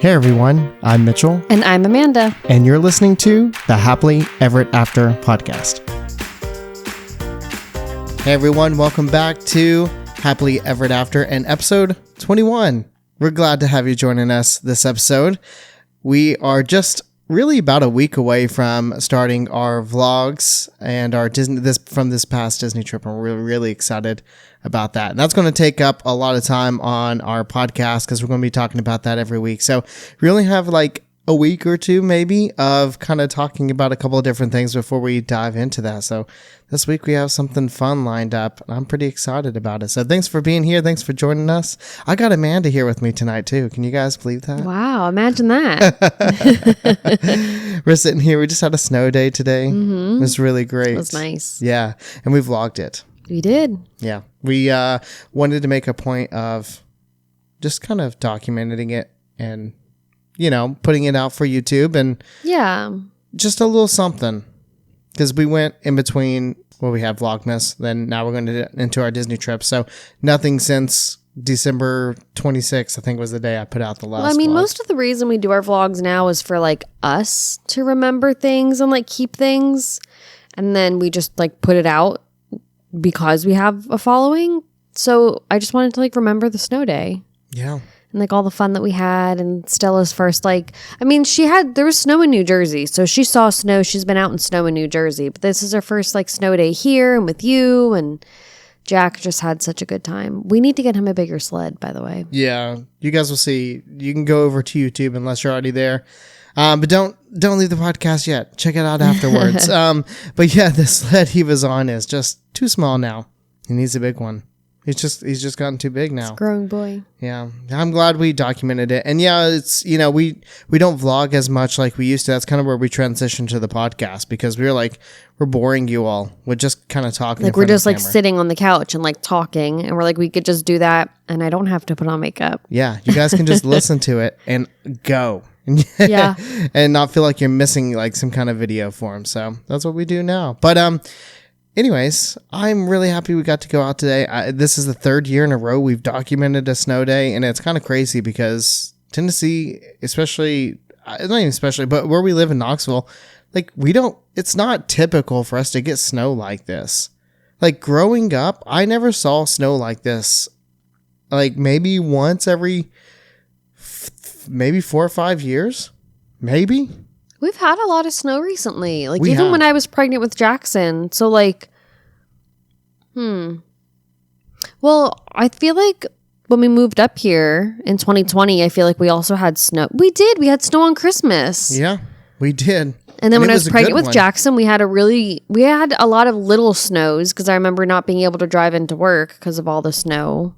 Hey everyone, I'm Mitchell. And I'm Amanda. And you're listening to the Happily Ever After podcast. Hey everyone, welcome back to Happily Ever After and episode 21. We're glad to have you joining us this episode. We are just really about a week away from starting our vlogs and our this past Disney trip, and we're really excited about that. And that's going to take up a lot of time on our podcast because we're going to be talking about that every week. So we only have like a week or two maybe of kind of talking about a couple of different things before we dive into that. So this week we have something fun lined up, and I'm pretty excited about it. So thanks for being here. Thanks for joining us. I got Amanda here with me tonight too. Can you guys believe that? Wow, imagine that. We're sitting here. We just had a snow day today. Mm-hmm. It was really great. It was nice. Yeah. And we vlogged it. We did. Yeah. We wanted to make a point of just kind of documenting it and, you know, putting it out for YouTube and just a little something. Because we went in between, well, we had Vlogmas, then now we're going to into our Disney trip. So nothing since December 26th, I think was the day I put out the last vlog. Most of the reason we do our vlogs now is for like us to remember things and like keep things. And then we just like put it out because we have a following. So I just wanted to like remember the snow day. Yeah. And like all the fun that we had, and Stella's first, there was snow in New Jersey. So she saw snow. She's been out in snow in New Jersey. But this is her first like snow day here and with you. And Jack just had such a good time. We need to get him a bigger sled, by the way. Yeah. You guys will see. You can go over to YouTube unless you're already there. But don't leave the podcast yet. Check it out afterwards. But yeah, the sled he was on is just too small now. He needs a big one. He's just gotten too big now. It's a growing boy. Yeah. I'm glad we documented it. And yeah, it's, you know, we don't vlog as much like we used to. That's kind of where we transitioned to the podcast because we were like, we're boring you all with just kind of talking. Like we're just like sitting on the couch and like talking, and we're like, we could just do that and I don't have to put on makeup. Yeah. You guys can just listen to it and go. Yeah. And not feel like you're missing like some kind of video form. So that's what we do now. But, anyways, I'm really happy we got to go out today. This is the third year in a row we've documented a snow day, and it's kind of crazy because Tennessee, especially, not even especially, but where we live in Knoxville, like it's not typical for us to get snow like this. Like growing up, I never saw snow like this. Like maybe once every maybe 4 or 5 years, maybe. We've had a lot of snow recently. Like even when I was pregnant with Jackson. So like, Well, I feel like when we moved up here in 2020, I feel like we also had snow. We did. We had snow on Christmas. Yeah, we did. And then when I was pregnant with Jackson, we had a lot of little snows because I remember not being able to drive into work because of all the snow.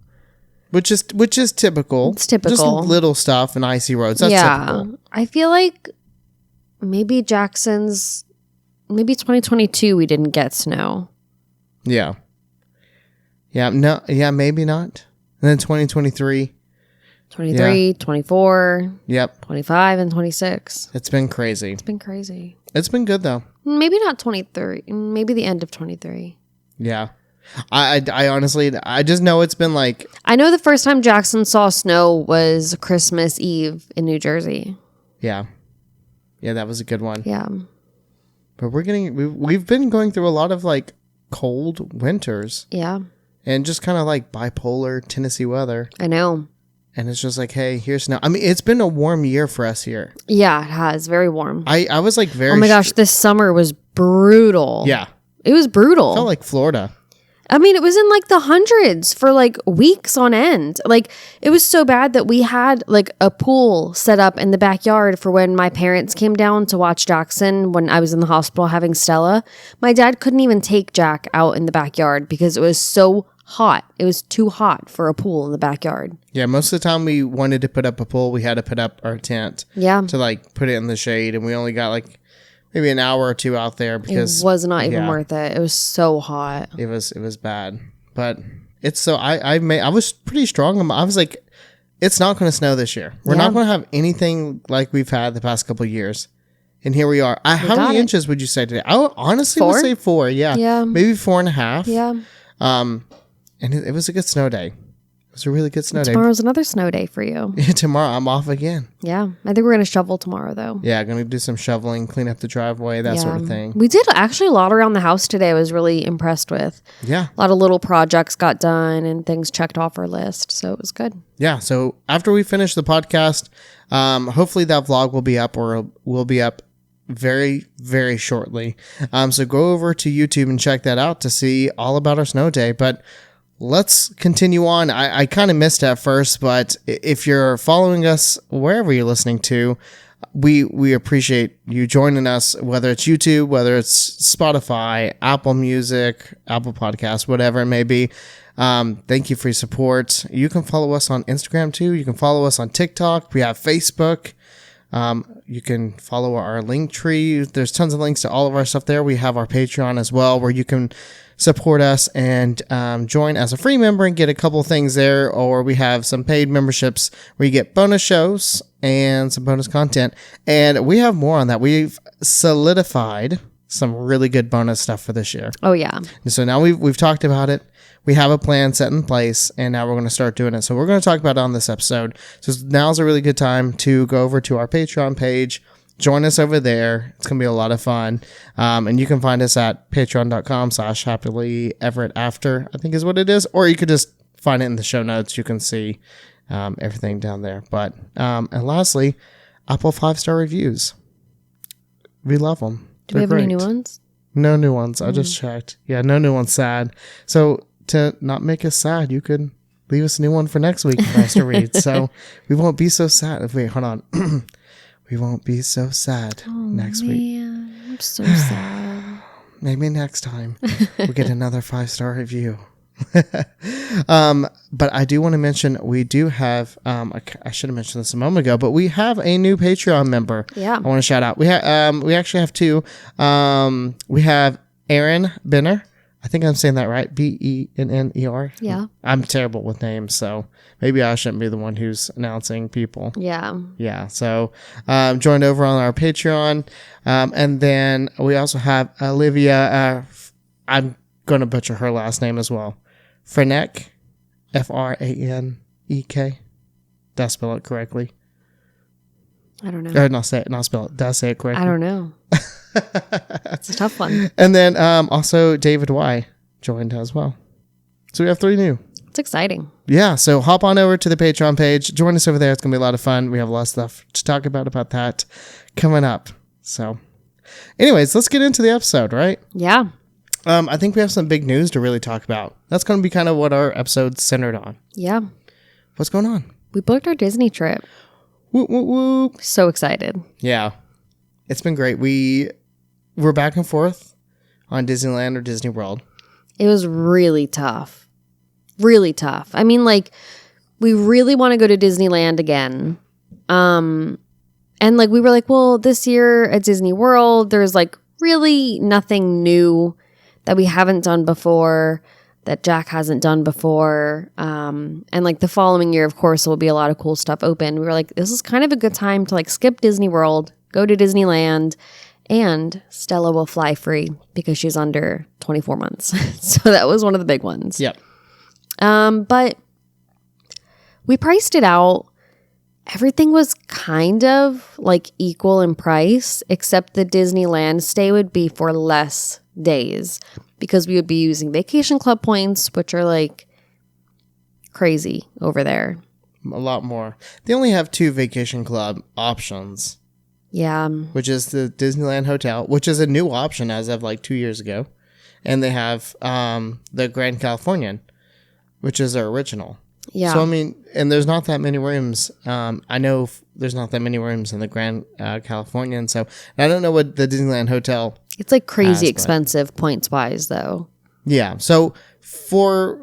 Which is typical. It's typical. Just little stuff and icy roads. That's typical. I feel like maybe 2022 we didn't get snow. Yeah. Yeah, no, yeah, maybe not. And then 2023. 24. Yep. 25 and 26. It's been crazy. It's been crazy. It's been good though. Maybe not 23. Maybe the end of 23. Yeah. I honestly, I just know it's been like... I know the first time Jackson saw snow was Christmas Eve in New Jersey. Yeah. Yeah, that was a good one. Yeah. But we've been going through a lot of like cold winters. Yeah. And just kind of like bipolar Tennessee weather. I know. And it's just like, hey, here's snow. I mean, it's been a warm year for us here. Yeah, it has. Very warm. I was like very... Oh my gosh, this summer was brutal. Yeah. It was brutal. It felt like Florida. I mean, it was in like the hundreds for like weeks on end. Like it was so bad that we had like a pool set up in the backyard for when my parents came down to watch Jackson when I was in the hospital having Stella. My dad couldn't even take Jack out in the backyard because it was so hot. It was too hot for a pool in the backyard. Yeah, most of the time we wanted to put up a pool, we had to put up our tent. Yeah. To like put it in the shade, and we only got like maybe an hour or two out there because it was not even worth it. It was so hot. It was bad. But it's so I was pretty strong. I was like, it's not going to snow this year. We're not going to have anything like we've had the past couple of years. And here we are. How many inches would you say today? I honestly would say 4. Yeah. Yeah. Maybe 4.5. Yeah. And it was a good snow day. was a really good snow day. Tomorrow's another snow day for you. Tomorrow I'm off again. Yeah. I think we're going to shovel tomorrow, though. Yeah, going to do some shoveling, clean up the driveway, that sort of thing. We did actually a lot around the house today. I was really impressed with. Yeah. A lot of little projects got done and things checked off our list. So it was good. Yeah. So after we finish the podcast, hopefully that vlog will be up, or will be up very, very shortly. So go over to YouTube and check that out to see all about our snow day. But let's continue on. I kind of missed at first, but if you're following us wherever you're listening to, we appreciate you joining us, whether it's YouTube, whether it's Spotify, Apple Music, Apple Podcasts, whatever it may be. Thank you for your support. You can follow us on Instagram too. You can follow us on TikTok. We have Facebook. You can follow our link tree. There's tons of links to all of our stuff there. We have our Patreon as well, where you can support us and join as a free member and get a couple things there. Or we have some paid memberships where you get bonus shows and some bonus content. And we have more on that. We've solidified some really good bonus stuff for this year. Oh, yeah. And so now we've talked about it. We have a plan set in place, and now we're going to start doing it. So we're going to talk about it on this episode. So now's a really good time to go over to our Patreon page. Join us over there. It's going to be a lot of fun. And you can find us at patreon.com/happilyeverafter, I think is what it is. Or you could just find it in the show notes. You can see everything down there. But and lastly, Apple 5-star reviews. We love them. Do we have any new ones? No new ones. I just checked. Yeah, no new ones sad. So to not make us sad, you could leave us a new one for next week for us to read. So we won't be so sad. Wait, hold on. We won't be so sad next week. I'm so sad. Maybe next time we'll get another 5-star review. But I do want to mention, we do have, I should have mentioned this a moment ago, but we have a new Patreon member. Yeah. I want to shout out. We actually have two. We have Aaron Benner. I think I'm saying that right. Benner. Yeah. I'm terrible with names, so maybe I shouldn't be the one who's announcing people. Yeah. Yeah. So, joined over on our Patreon. And then we also have Olivia, I'm going to butcher her last name as well. Franek, Franek. Did I spell it correctly? I don't know. Or not spell it. Did I say it correctly? I don't know. It's a tough one. And then also David Y joined as well. So we have 3 new. It's exciting. Yeah, so hop on over to the Patreon page. Join us over there. It's going to be a lot of fun. We have a lot of stuff to talk about that coming up. So anyways, let's get into the episode, right? Yeah. I think we have some big news to really talk about. That's going to be kind of what our episode's centered on. Yeah. What's going on? We booked our Disney trip. Whoop, whoop, whoop. So excited. Yeah. It's been great. We're back and forth on Disneyland or Disney World. It was really tough. Really tough. I mean, like, we really want to go to Disneyland again. And like, we were like, well, this year at Disney World, there's like really nothing new that we haven't done before, that Jack hasn't done before. And like the following year, of course, will be a lot of cool stuff open. We were like, this is kind of a good time to like skip Disney World, go to Disneyland, and Stella will fly free because she's under 24 months. So that was one of the big ones. Yep. But we priced it out. Everything was kind of like equal in price, except the Disneyland stay would be for less days because we would be using vacation club points, which are like crazy over there. A lot more. They only have 2 vacation club options. Yeah. Which is the Disneyland Hotel, which is a new option as of like 2 years ago. And they have the Grand Californian, which is their original. Yeah. So, I mean, and there's not that many rooms. I know there's not that many rooms in the Grand Californian. So, I don't know what the Disneyland Hotel. It's like crazy expensive points wise, though. Yeah. So, for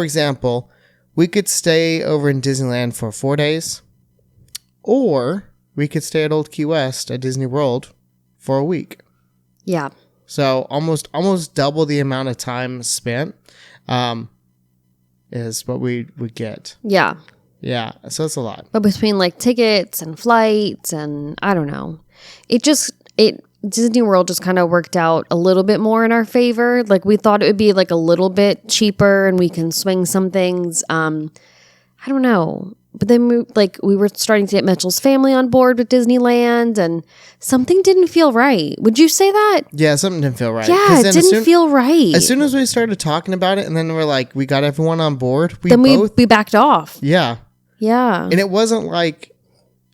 example, we could stay over in Disneyland for 4 days, or we could stay at Old Key West at Disney World for a week. Yeah. So almost double the amount of time spent is what we would get. Yeah. Yeah. So it's a lot. But between like tickets and flights and I don't know, Disney World just kind of worked out a little bit more in our favor. Like we thought it would be like a little bit cheaper and we can swing some things. I don't know. But then we were starting to get Mitchell's family on board with Disneyland, and something didn't feel right. Would you say that? Yeah, something didn't feel right. Yeah, it didn't feel right. As soon as we started talking about it, and then we're like, we got everyone on board. We backed off. Yeah. Yeah. And it wasn't like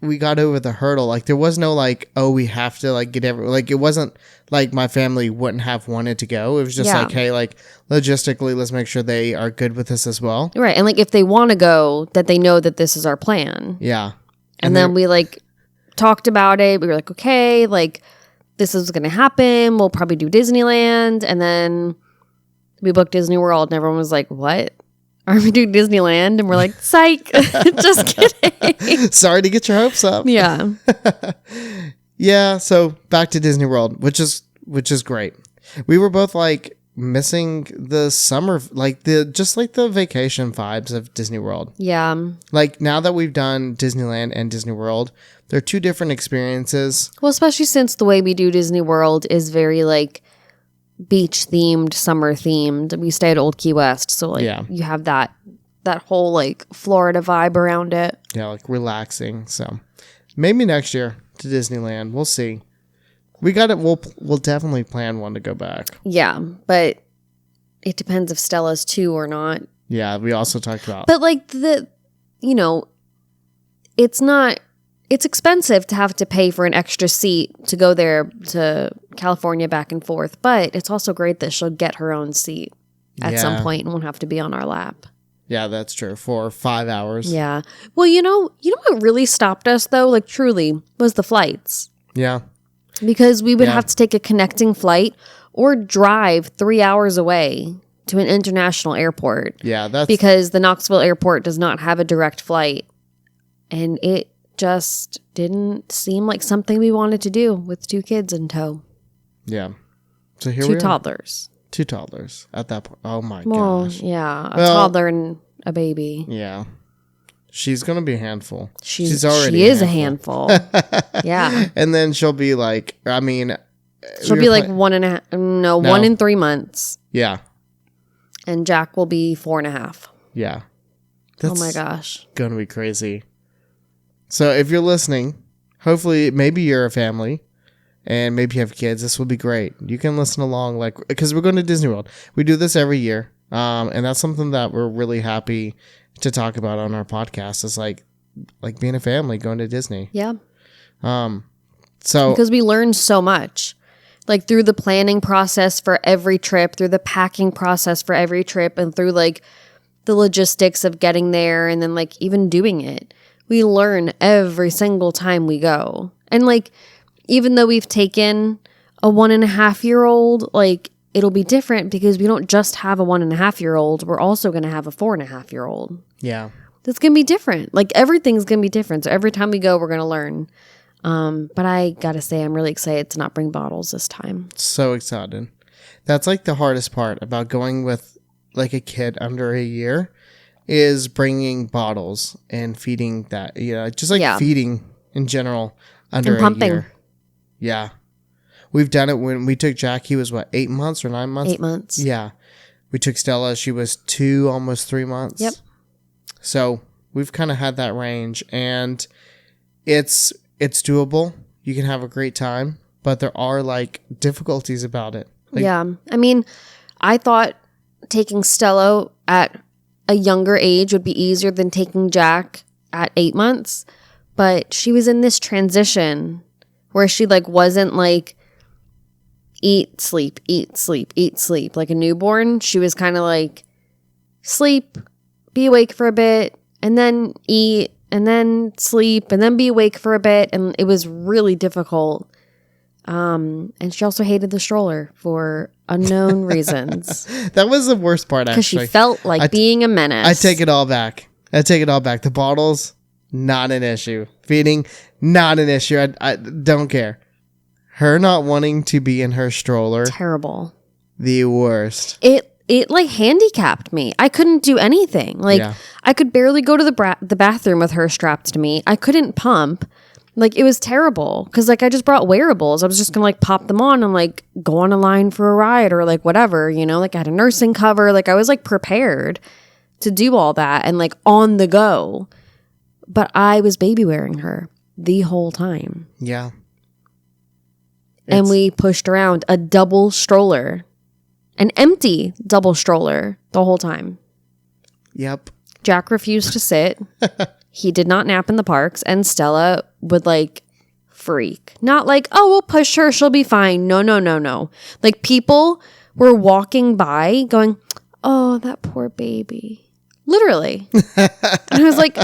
we got over the hurdle. Like, there was no like, oh, we have to like get like, it wasn't like my family wouldn't have wanted to go. It was just like, hey, like logistically, let's make sure they are good with this as well. Right. And like, if they want to go, that they know that this is our plan. Yeah. And then we like talked about it. We were like, okay, like this is going to happen. We'll probably do Disneyland. And then we booked Disney World and everyone was like, what? Are we doing Disneyland? And we're like, psych. Just kidding. Sorry to get your hopes up. Yeah. Yeah. So back to Disney World, which is great. We were both like missing the summer, like the vacation vibes of Disney World. Yeah. Like now that we've done Disneyland and Disney World, they're two different experiences. Well, especially since the way we do Disney World is very like beach themed, summer themed. We stay at Old Key West, so like you have that whole like Florida vibe around it. Yeah, like relaxing. So maybe next year to Disneyland. We'll see. We got it. We'll definitely plan one to go back. Yeah, but it depends if Stella's too or not. Yeah, we also talked about. But like it's expensive to have to pay for an extra seat to go there to California back and forth, but it's also great that she'll get her own seat at some point and won't have to be on our lap. Yeah, that's true. For 5 hours. Yeah. Well, you know what really stopped us though, like truly, was the flights. Yeah. Because we would have to take a connecting flight or drive 3 hours away to an international airport. Yeah, that's because the Knoxville airport does not have a direct flight. And it just didn't seem like something we wanted to do with 2 kids in tow. Yeah. So here 2 toddlers. 2 toddlers at that point. Oh my gosh. Yeah, a toddler and a baby. Yeah. She's going to be a handful. She is a handful. Yeah. And then she'll be like, I mean. She'll be like 1 and 3 months. Yeah. And Jack will be 4.5. Yeah. Oh my gosh. Going to be crazy. So if you're listening, hopefully maybe you're a family and maybe you have kids. This will be great. You can listen along because we're going to Disney World. We do this every year. And that's something that we're really happy to talk about on our podcast is like being a family going to Disney. Yeah. So because we learned so much, like through the planning process for every trip, through the packing process for every trip, and through like the logistics of getting there, and then like even doing it. We learn every single time we go. And like, even though we've taken a 1.5-year-old, like it'll be different because we don't just have a 1.5-year-old. We're also going to have a 4.5-year-old. Yeah. That's going to be different. Like everything's going to be different. So every time we go, we're going to learn. But I got to say, I'm really excited to not bring bottles this time. So excited. That's like the hardest part about going with like a kid under a year is bringing bottles and feeding that, just like feeding in general under and pumping. A year. Yeah. We've done it when we took Jack. He was 8 months or 9 months? 8 months. Yeah. We took Stella. She was 2, almost 3 months. Yep. So we've kind of had that range and it's doable. You can have a great time, but there are like difficulties about it. Yeah. I mean, I thought taking Stella at a younger age would be easier than taking Jack at 8 months, but she was in this transition where she like wasn't like eat, sleep, eat, sleep, eat, sleep like a newborn. She was kind of like sleep, be awake for a bit, and then eat, and then sleep, and then be awake for a bit, and it was really difficult. And she also hated the stroller for unknown reasons. That was the worst part, actually. Because she felt like being a menace. I take it all back. The bottles, not an issue. Feeding, not an issue. I don't care. Her not wanting to be in her stroller. Terrible. The worst. It like handicapped me. I couldn't do anything. Like I could barely go to the bathroom with her strapped to me. I couldn't pump. Like it was terrible because like I just brought wearables. I was just gonna like pop them on and like go on a line for a ride or like whatever, like I had a nursing cover. Like I was like prepared to do all that and like on the go. But I was baby wearing her the whole time. Yeah. And we pushed around a double stroller, an empty double stroller the whole time. Yep. Jack refused to sit. He did not nap in the parks. And Stella would like freak. Not like, oh, we'll push her. She'll be fine. No, no, no, no. Like people were walking by going, oh, that poor baby. Literally. And I was like,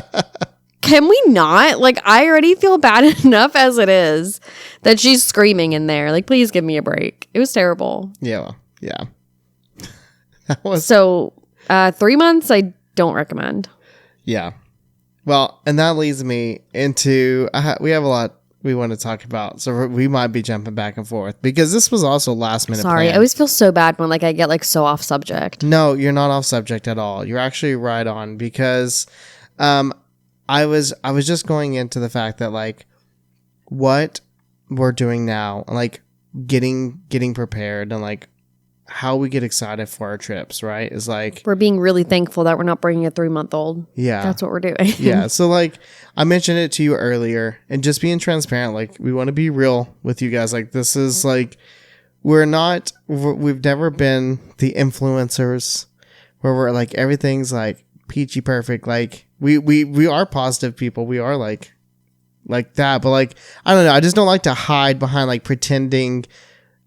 can we not? Like, I already feel bad enough as it is that she's screaming in there. Like, please give me a break. It was terrible. Yeah. Yeah. That was So 3 months, I don't recommend. Yeah. Well, and that leads me into, we have a lot we want to talk about, so we might be jumping back and forth because this was also last minute. Sorry, planned. I always feel so bad when like I get like so off subject. No, you're not off subject at all. You're actually right on because I was just going into the fact that like what we're doing now, like getting prepared and like how we get excited for our trips, right? Is like We're being really thankful that we're not bringing a 3-month-old. Yeah. That's what we're doing. Yeah. So like I mentioned it to you earlier and just being transparent, like we want to be real with you guys. Like this is like, we've never been the influencers where we're like, everything's like peachy perfect. Like we are positive people. We are like that, but like, I don't know. I just don't like to hide behind like pretending,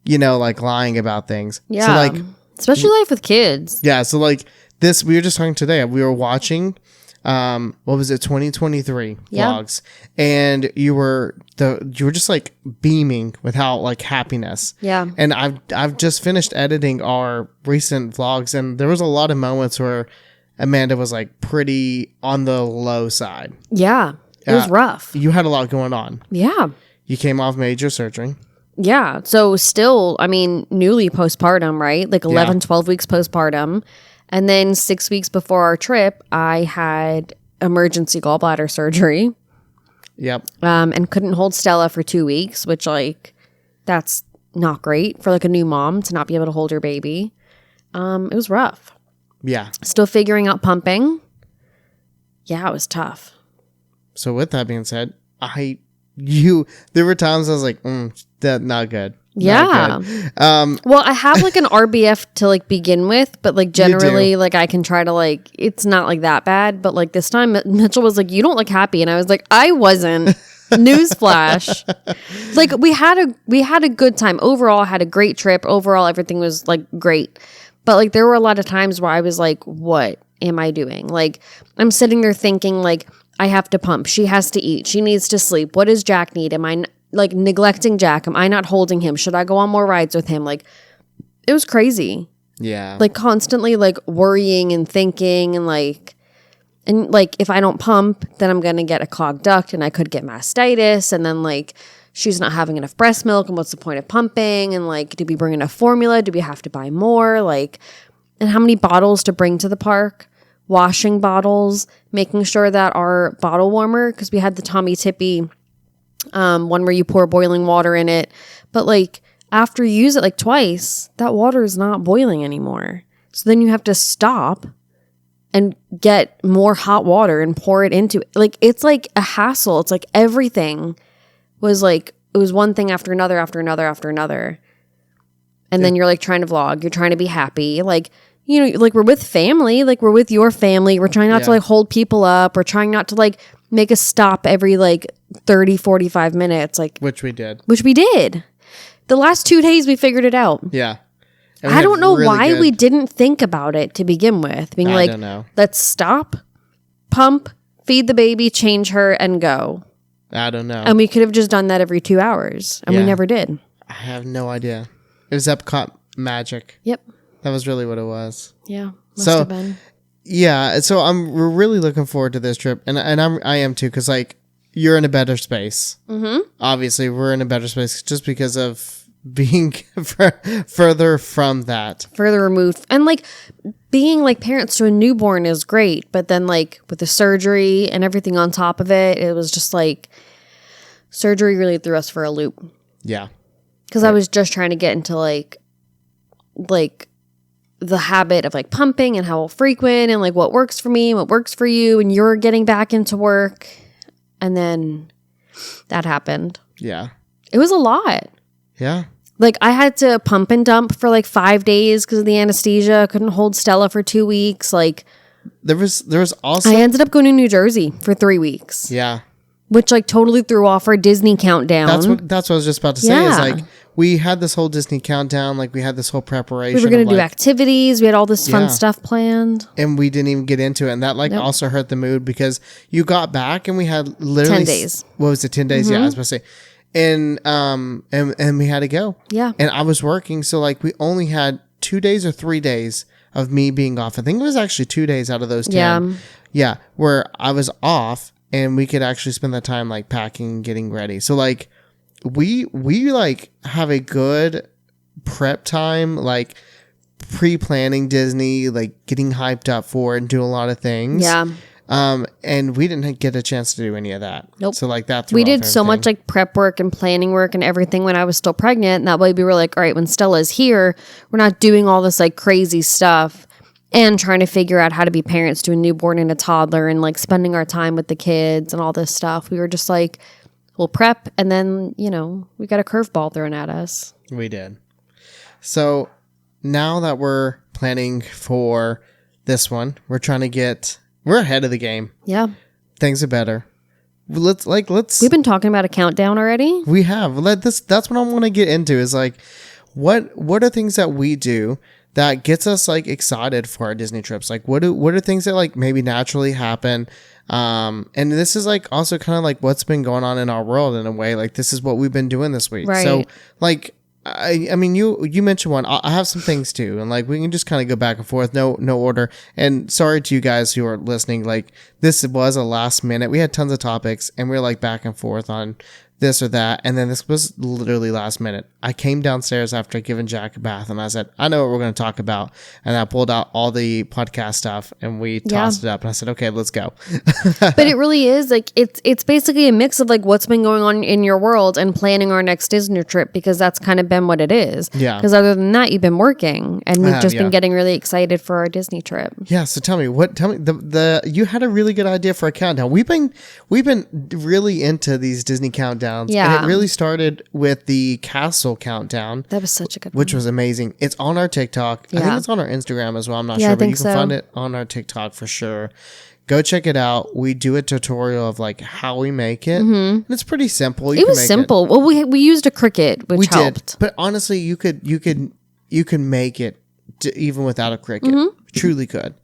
like lying about things. Yeah. So like, especially life with kids. yeah. So like this, we were just talking today. We were watching, what was it? 2023 vlogs, and you were just like beaming with how like happiness. Yeah. And I've just finished editing our recent vlogs, and there was a lot of moments where Amanda was like pretty on the low side. Yeah. It was rough. You had a lot going on. Yeah. You came off major surgery. Yeah. So still, I mean, newly postpartum, right? Like 11, 12 weeks postpartum. And then 6 weeks before our trip, I had emergency gallbladder surgery. Yep. And couldn't hold Stella for 2 weeks, which like, that's not great for like a new mom to not be able to hold your baby. It was rough. Yeah. Still figuring out pumping. Yeah, it was tough. So with that being said, there were times I was like, that not good. Yeah. Not good. Well, I have like an RBF to like begin with, but like generally like I can try to like, it's not like that bad. But like this time Mitchell was like, you don't look happy. And I was like, I wasn't. Newsflash. Like we had a good time. Overall, I had a great trip. Overall, everything was like great. But like there were a lot of times where I was like, what am I doing? Like I'm sitting there thinking like, I have to pump. She has to eat. She needs to sleep. What does Jack need? Am I like neglecting Jack? Am I not holding him? Should I go on more rides with him? Like it was crazy. Yeah. Like constantly like worrying and thinking and like if I don't pump, then I'm going to get a clogged duct and I could get mastitis. And then like she's not having enough breast milk. And what's the point of pumping? And like, do we bring enough formula? Do we have to buy more? Like, and how many bottles to bring to the park? Washing bottles, making sure that our bottle warmer, because we had the Tommy Tippy one where you pour boiling water in it. But like after you use it like twice, that water is not boiling anymore. So then you have to stop and get more hot water and pour it into it. Like it's like a hassle. It's like everything was like, it was one thing after another, after another, after another. And then you're like trying to vlog. You're trying to be happy. Like, like we're with family, like we're with your family. We're trying not to like hold people up. We're trying not to like make a stop every like 30, 45 minutes. Like, which we did. The last 2 days we figured it out. Yeah. I don't know why we didn't think about it to begin with. Being like, let's stop, pump, feed the baby, change her, and go. I don't know. And we could have just done that every 2 hours. And we never did. I have no idea. It was Epcot magic. Yep. That was really what it was. Yeah. Must have been. Yeah. So we're really looking forward to this trip. And I am too. Cause like you're in a better space. Mm-hmm. Obviously we're in a better space just because of being further from that. Further removed. And like being like parents to a newborn is great. But then like with the surgery and everything on top of it, it was just like surgery really threw us for a loop. Yeah. Cause I was just trying to get into like the habit of like pumping and how frequent and like what works for me, what works for you, and you're getting back into work. And then that happened. Yeah. It was a lot. Yeah. Like I had to pump and dump for like 5 days because of the anesthesia. I couldn't hold Stella for 2 weeks. Like there was also I ended up going to New Jersey for 3 weeks. Yeah. Which like totally threw off our Disney countdown. That's what I was just about to say. Is like we had this whole Disney countdown, like we had this whole preparation. We were going to do activities. We had all this fun stuff planned, and we didn't even get into it, and that like also hurt the mood because you got back and we had literally 10 days. What was it? 10 days? Yeah, I was about to say, and we had to go. Yeah, and I was working, so like we only had 2 days or 3 days of me being off. I think it was actually 2 days out of those 10. Yeah, where I was off. And we could actually spend that time like packing and getting ready. So like we like have a good prep time, like pre-planning Disney, like getting hyped up for it and doing a lot of things. Yeah. And we didn't get a chance to do any of that. Nope. So like that. We did so much like prep work and planning work and everything when I was still pregnant. And that way we were like, all right, when Stella's here, we're not doing all this like crazy stuff. And trying to figure out how to be parents to a newborn and a toddler and like spending our time with the kids and all this stuff. We were just like, we'll prep. And then, you know, we got a curveball thrown at us. We did. So now that we're planning for this one, we're ahead of the game. Yeah. Things are better. Let's. We've been talking about a countdown already. We have. That's what I want to get into is like, what are things that we do that gets us like excited for our Disney trips? Like what are things that like maybe naturally happen? And this is like also kind of like what's been going on in our world in a way. Like this is what we've been doing this week. Right. So like, I mean, you mentioned one. I have some things too, and like we can just kind of go back and forth, no order. And sorry to you guys who are listening. Like this was a last minute. We had tons of topics, and we were like back and forth on this or that, and then this was literally last minute. I came downstairs after giving Jack a bath, and I said, I know what we're going to talk about. And I pulled out all the podcast stuff, and we tossed it up, and I said, okay, let's go. But it really is like it's basically a mix of like what's been going on in your world and planning our next Disney trip, because that's kind of been what it is. Yeah. Because other than that, you've been working, and we've just been getting really excited for our Disney trip. Yeah. So tell me you had a really good idea for a countdown. We've been really into these Disney countdowns. Yeah. And it really started with the castle countdown. That was such a good one. Which was amazing. It's on our TikTok. I think it's on our Instagram as well. I'm not sure, but you can find it on our TikTok for sure. Go check it out. We do a tutorial of like how we make it. And it's pretty simple. It was simple. Well, we used a Cricut, which helped. But honestly, you could make it even without a Cricut. Truly could.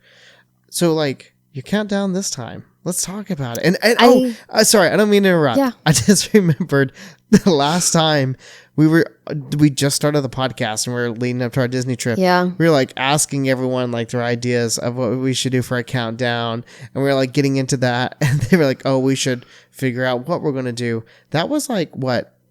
So like your countdown this time. Let's talk about it. And sorry, I don't mean to interrupt. Yeah. I just remembered the last time we just started the podcast and we were leading up to our Disney trip. Yeah. We were like asking everyone like their ideas of what we should do for a countdown. And we were like getting into that. And they were like, oh, we should figure out what we're going to do. That was like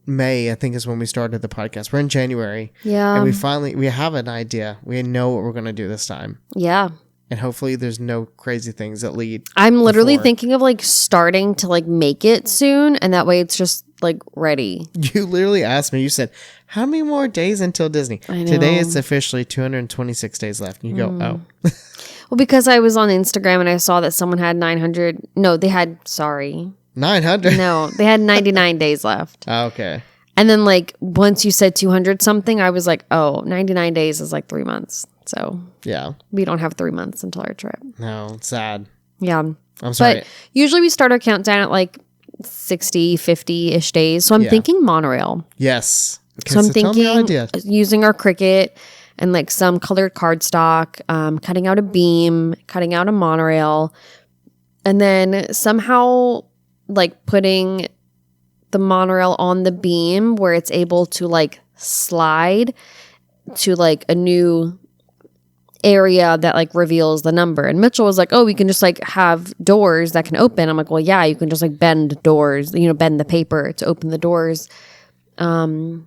May, I think, is when we started the podcast. We're in January. Yeah. And we have an idea. We know what we're going to do this time. Yeah. And hopefully there's no crazy things that lead. I'm literally thinking of like starting to like make it soon. And that way it's just like ready. You literally asked me, you said, how many more days until Disney? I know. Today it's officially 226 days left. And you go, oh. Well, because I was on Instagram and I saw that someone had 900. No, they had, 900? No, they had 99 days left. Oh, okay. And then like once you said 200 something, I was like, oh, 99 days is like 3 months. So yeah, we don't have 3 months until our trip. No, it's sad. Yeah. I'm sorry. But usually we start our countdown at like 60, 50-ish days. So I'm thinking monorail. Yes. Okay, so I'm thinking using our Cricut and like some colored cardstock, cutting out a beam, cutting out a monorail, and then somehow like putting the monorail on the beam where it's able to like slide to like a new area that like reveals the number. And Mitchell was like, oh, we can just like have doors that can open. I'm like, well, yeah, you can just like bend doors, bend the paper to open the doors. And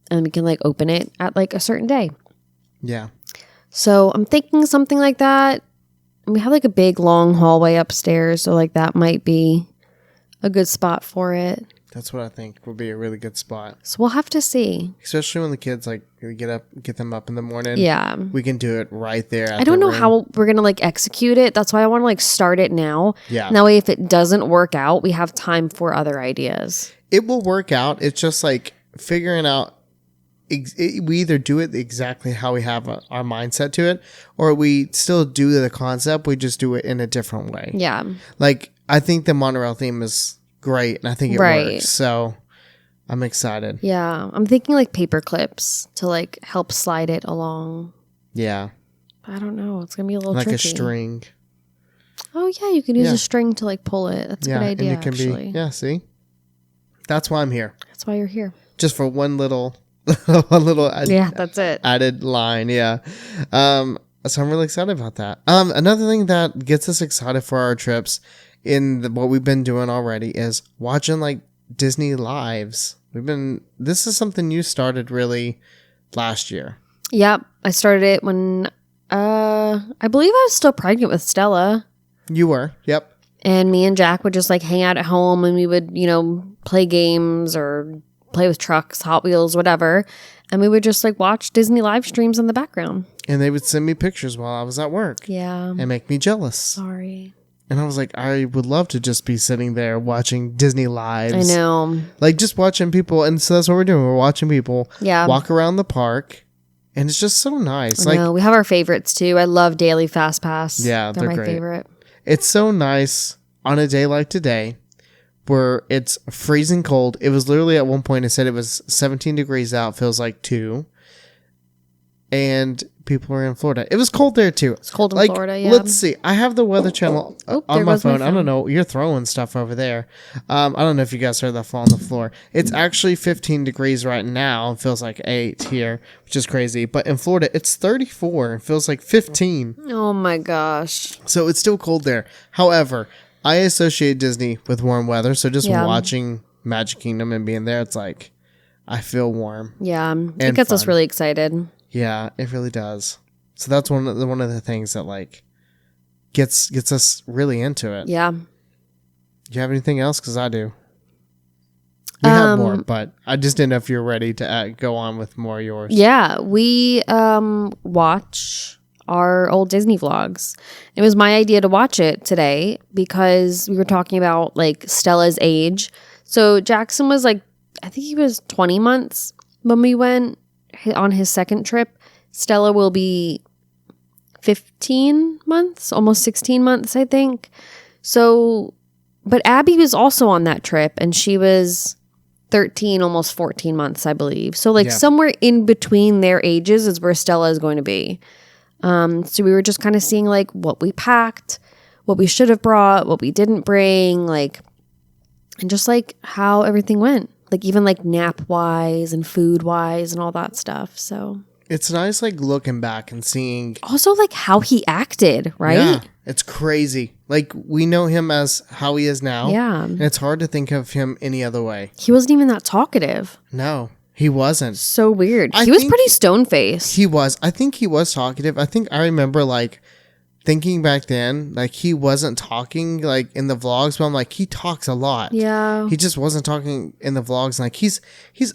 we can like open it at like a certain day. Yeah. So I'm thinking something like that. And we have like a big long hallway upstairs. So like that might be a good spot for it. That's what I think would be a really good spot. So we'll have to see. Especially when the kids like get them up in the morning. Yeah. We can do it right there. I don't know how we're going to like execute it. That's why I want to like start it now. Yeah. And that way, if it doesn't work out, we have time for other ideas. It will work out. It's just like figuring out. We either do it exactly how we have our mindset to it, or we still do the concept. We just do it in a different way. Yeah. Like, I think the monorail theme is great, and I think it works. So I'm excited. Yeah. I'm thinking like paper clips to like help slide it along. Yeah. I don't know. It's going to be a little like tricky. a string. Oh, yeah. You can use a string to like pull it. That's a good idea, and it can actually. be, see? That's why I'm here. That's why you're here. Just for one little that's it. added line. Yeah. So I'm really excited about that. Another thing that gets us excited for our trips what we've been doing already is watching like Disney lives. This is something you started really last year. Yep. I started it when, I believe I was still pregnant with Stella. You were. Yep. And me and Jack would just like hang out at home and we would, play games or play with trucks, Hot Wheels, whatever. And we would just like watch Disney live streams in the background. And they would send me pictures while I was at work. Yeah. And make me jealous. Sorry. And I was like, I would love to just be sitting there watching Disney lives. I know. Like just watching people. And so that's what we're doing. We're watching people walk around the park. And it's just so nice. I know. We have our favorites too. I love Daily Fast Pass. Yeah, they're my great. favorite. It's so nice on a day like today where it's freezing cold. It was literally at one point, it said it was 17 degrees out, feels like 2. And people are in Florida. It was cold there too. It's cold in Florida, yeah. Let's see. I have the Weather Channel on my phone. I don't know. You're throwing stuff over there. I don't know if you guys heard that fall on the floor. It's actually 15 degrees right now. It feels like 8 here, which is crazy. But in Florida, it's 34. It feels like 15. Oh my gosh. So it's still cold there. However, I associate Disney with warm weather. So just watching Magic Kingdom and being there, it's like, I feel warm. Yeah. It gets us really excited. Yeah, it really does. So that's one of the things that like gets us really into it. Yeah. Do you have anything else? Because I do. We have more, but I just didn't know if you're ready to go on with more of yours. Yeah, we watch our old Disney vlogs. It was my idea to watch it today because we were talking about like Stella's age. So Jackson was like, I think he was 20 months when we went on his second trip. Stella will be 15 months, almost 16 months, I think. So, but Abby was also on that trip and she was 13, almost 14 months, I believe. So like somewhere in between their ages is where Stella is going to be. So we were just kind of seeing like what we packed, what we should have brought, what we didn't bring, like, and just like how everything went. Like even like nap wise and food wise and all that stuff. So it's nice like looking back and seeing also like how he acted, right? Yeah, it's crazy. Like we know him as how he is now. Yeah. And it's hard to think of him any other way. He wasn't even that talkative. No, he wasn't. So weird. He was pretty stone-faced. He was. I think he was talkative. I think I remember like thinking back then, like he wasn't talking like in the vlogs, but I'm like, he talks a lot. Yeah. He just wasn't talking in the vlogs. Like he's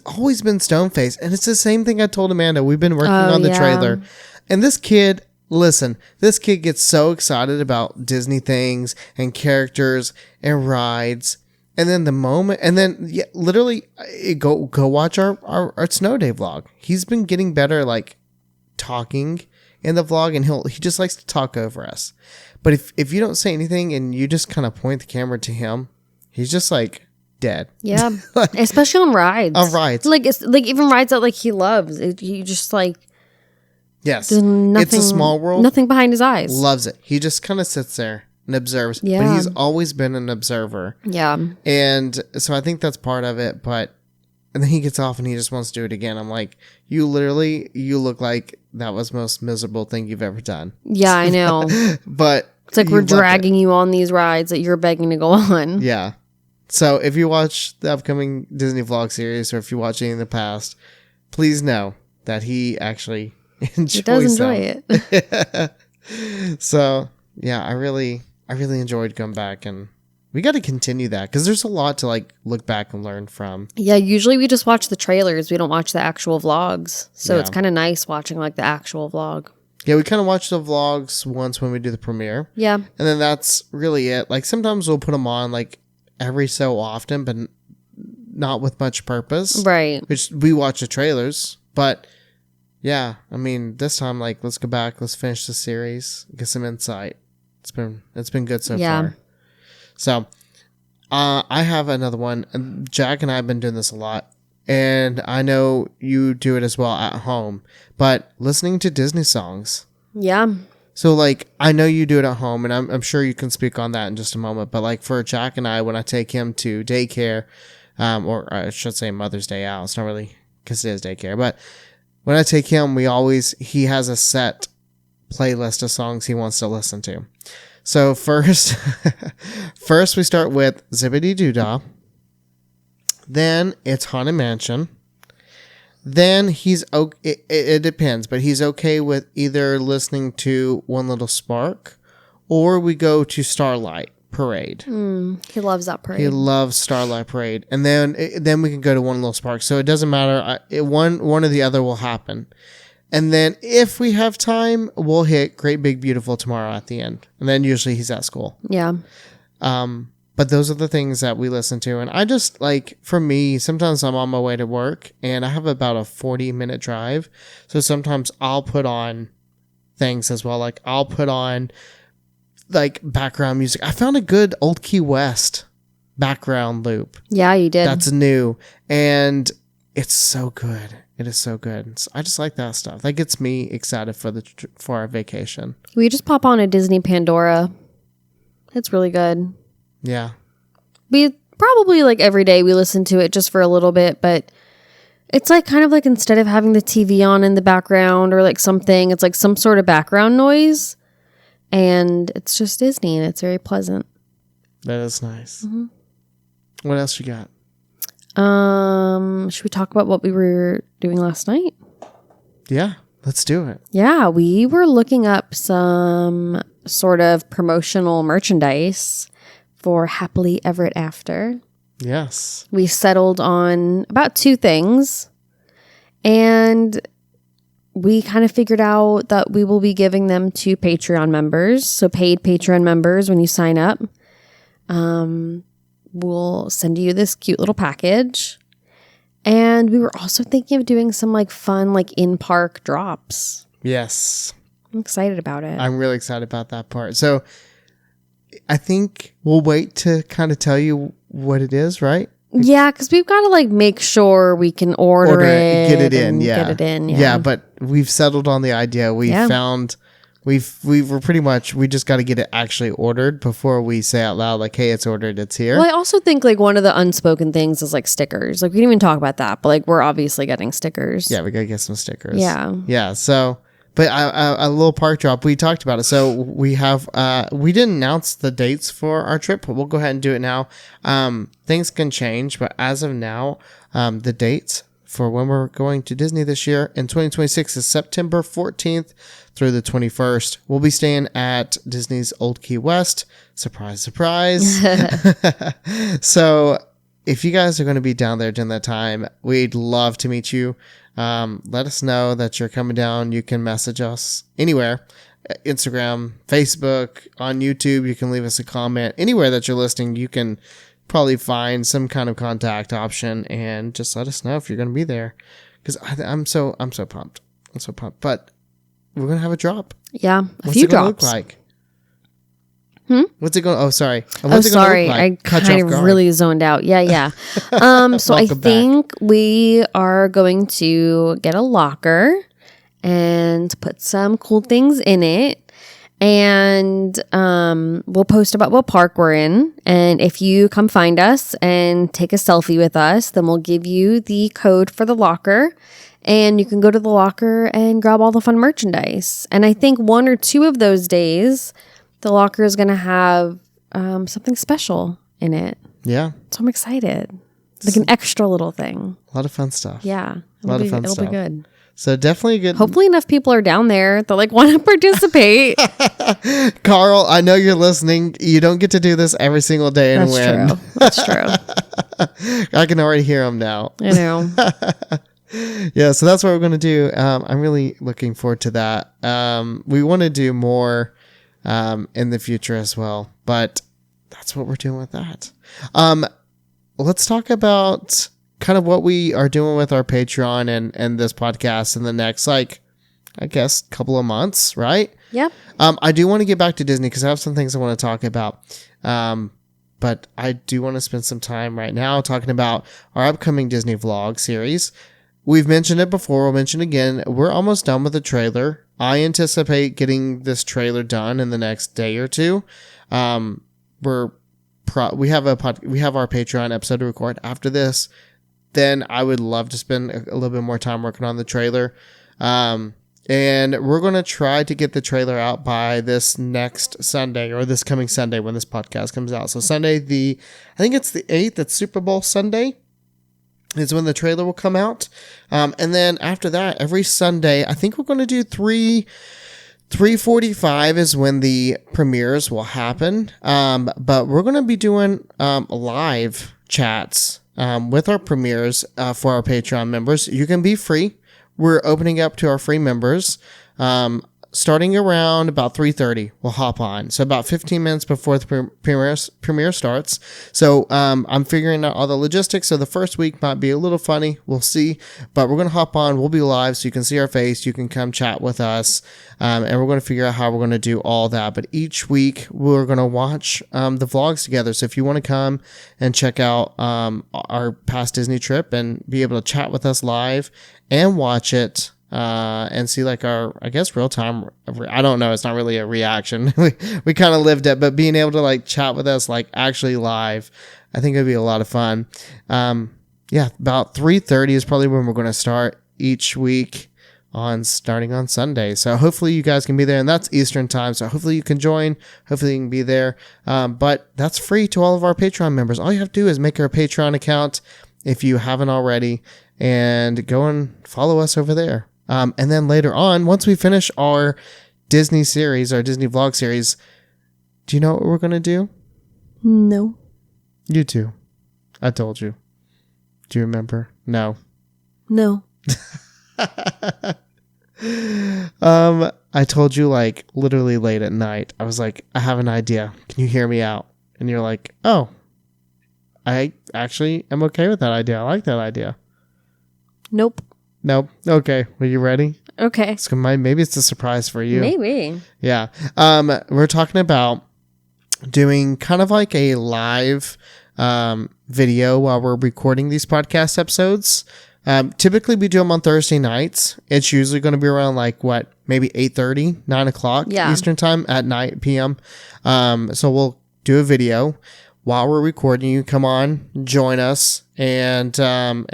always been stone-faced. And it's the same thing I told Amanda. We've been working on the trailer. And this kid, listen, this kid gets so excited about Disney things and characters and rides. And then the moment, and then literally go watch our snow day vlog. He's been getting better, like talking in the vlog, and he just likes to talk over us. But if you don't say anything and you just kind of point the camera to him, he's just like dead. Yeah. Like, especially on rides. On rides. Like it's like even rides that like he loves. He just like yes. There's nothing, it's a small world. Nothing behind his eyes. Loves it. He just kind of sits there and observes. Yeah. But he's always been an observer. Yeah. And so I think that's part of it, and then he gets off and he just wants to do it again. I'm like, you look like that was the most miserable thing you've ever done. Yeah, I know. But it's like we're dragging you on these rides that you're begging to go on. Yeah. So if you watch the upcoming Disney vlog series, or if you watch any in the past, please know that he actually enjoys He does enjoy it. So yeah, I really enjoyed going back and We got to continue that because there's a lot to like look back and learn from. Yeah, usually we just watch the trailers. We don't watch the actual vlogs. So Yeah. it's kind of nice watching like the actual vlog. Yeah, we kind of watch the vlogs once when we do the premiere. Yeah. And then that's really it. Like sometimes we'll put them on like every so often, but not with much purpose. Right. Which we watch the trailers. But yeah, I mean, this time, like, let's go back. Let's finish the series. Get some insight. It's been good so far. So, I have another one. Jack and I have been doing this a lot. And I know you do it as well at home. But listening to Disney songs. Yeah. So, like, I know you do it at home, and I'm sure you can speak on that in just a moment. But, like, for Jack and I, when I take him to daycare, or I should say Mother's Day out, it's not really because it is daycare. But when I take him, he has a set playlist of songs he wants to listen to. So, first we start with Zippity Doo-Dah. Then it's Haunted Mansion. Then it depends, but he's okay with either listening to One Little Spark or we go to Starlight Parade. He loves that parade. He loves Starlight Parade. And then we can go to One Little Spark. So it doesn't matter. One or the other will happen. And then if we have time, we'll hit Great Big Beautiful Tomorrow at the end. And then usually he's at school. Yeah. But those are the things that we listen to. And I just, like, for me, sometimes I'm on my way to work and I have about a 40-minute drive. So sometimes I'll put on things as well. Like, I'll put on, like, background music. I found a good Old Key West background loop. Yeah, you did. That's new. And it's so good. It is so good. So I just like that stuff. That gets me excited for our vacation. We just pop on a Disney Pandora. It's really good. Yeah. We probably like every day we listen to it just for a little bit, but it's like kind of like instead of having the TV on in the background or like something, it's like some sort of background noise and it's just Disney and it's very pleasant. That is nice. Mm-hmm. What else you got? Should we talk about what we were doing last night? Yeah, let's do it. Yeah, we were looking up some sort of promotional merchandise for Happily Ever After. Yes. We settled on about 2 things, and we kind of figured out that we will be giving them to Patreon members. So paid Patreon members, when you sign up, we'll send you this cute little package. And we were also thinking of doing some like fun, like in-park drops. Yes. I'm excited about it. I'm really excited about that part. So I think we'll wait to kind of tell you what it is, right? Yeah, because we've got to like make sure we can order it, get it in. Yeah. Get it in. Yeah. Yeah, but we've settled on the idea. We just got to get it actually ordered before we say out loud, like, hey, it's ordered, it's here. Well, I also think like one of the unspoken things is like stickers. Like we didn't even talk about that, but like we're obviously getting stickers. Yeah, we got to get some stickers. Yeah. Yeah. So, but a little park drop, we talked about it. So we didn't announce the dates for our trip, but we'll go ahead and do it now. Things can change, but as of now, the dates for when we're going to Disney this year in 2026 is September 14th through the 21st. We'll be staying at Disney's Old Key West. Surprise, surprise. So if you guys are going to be down there during that time, we'd love to meet you. Let us know that you're coming down. You can message us anywhere. Instagram, Facebook, on YouTube. You can leave us a comment. Anywhere that you're listening, you can probably find some kind of contact option and just let us know if you're going to be there. Because I'm so pumped. I'm so pumped. But we're going to have a drop. Yeah, What's it going to look like? What's it going? Oh, sorry. What's it sorry. Gonna look like? I kind of really zoned out. Yeah. So I think we are going to get a locker and put some cool things in it. And we'll post about what park we're in. And if you come find us and take a selfie with us, then we'll give you the code for the locker. And you can go to the locker and grab all the fun merchandise. And I think 1 or 2 of those days, the locker is going to have something special in it. Yeah. So I'm excited. Like an extra little thing. A lot of fun stuff. Yeah. A lot of fun stuff. It'll be good. So definitely good. Hopefully enough people are down there that like want to participate. Carl, I know you're listening. You don't get to do this every single day and win. True. That's true. I can already hear them now. I know. Yeah, so that's what we're going to do. I'm really looking forward to that. We want to do more in the future as well, but that's what we're doing with that. Let's talk about kind of what we are doing with our Patreon and this podcast in the next, like, I guess, couple of months, right? Yep. I do want to get back to Disney because I have some things I want to talk about. But I do want to spend some time right now talking about our upcoming Disney vlog series. We've mentioned it before. We'll mention it again. We're almost done with the trailer. I anticipate getting this trailer done in the next day or two. We have our Patreon episode to record after this. Then I would love to spend a little bit more time working on the trailer. And we're going to try to get the trailer out by this next Sunday or this coming Sunday when this podcast comes out. So Sunday, I think it's the 8th, it's Super Bowl Sunday is when the trailer will come out. And then after that, every Sunday, I think we're going to do 3:45 is when the premieres will happen. But we're going to be doing live chats with our premieres for our Patreon members. You can be free. We're opening up to our free members. Starting around about 3:30, we'll hop on. So about 15 minutes before the premiere starts. So I'm figuring out all the logistics. So the first week might be a little funny. We'll see. But we're going to hop on. We'll be live so you can see our face. You can come chat with us. And we're going to figure out how we're going to do all that. But each week we're going to watch the vlogs together. So if you want to come and check out our past Disney trip and be able to chat with us live and watch it, and see like our, I guess, real time. I don't know. It's not really a reaction. we kind of lived it, but being able to like chat with us, like actually live, I think it'd be a lot of fun. Yeah, about 3:30 is probably when we're going to start each week starting on Sunday. So hopefully you guys can be there, and that's Eastern time. So hopefully you can join. Hopefully you can be there. But that's free to all of our Patreon members. All you have to do is make our Patreon account if you haven't already, and go and follow us over there. And then later on, once we finish our Disney series, our Disney vlog series, do you know what we're going to do? No. You too. I told you. Do you remember? No. No. I told you like literally late at night. I was like, I have an idea. Can you hear me out? And you're like, oh, I actually am okay with that idea. I like that idea. Nope. Nope. Okay. Are you ready? Okay. Maybe it's a surprise for you. Maybe. Yeah. We're talking about doing kind of like a live video while we're recording these podcast episodes. Typically we do them on Thursday nights. It's usually going to be around like maybe 8:30, 9 o'clock Eastern time at night PM. So we'll do a video while we're recording. You come on, join us, and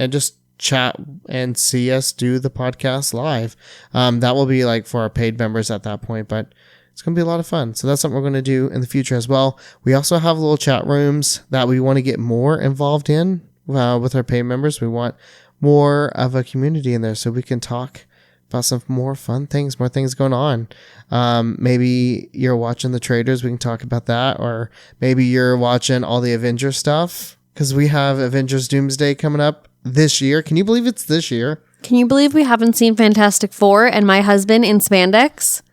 just chat and see us do the podcast live. That will be like for our paid members at that point, but it's going to be a lot of fun. So that's something we're going to do in the future as well. We also have little chat rooms that we want to get more involved in with our paid members. We want more of a community in there so we can talk about some more fun things, more things going on. Maybe you're watching the trailers, we can talk about that, or maybe you're watching all the Avengers stuff, because we have Avengers Doomsday coming up this year. Can you believe it's this year? Can you believe we haven't seen Fantastic Four and my husband in spandex?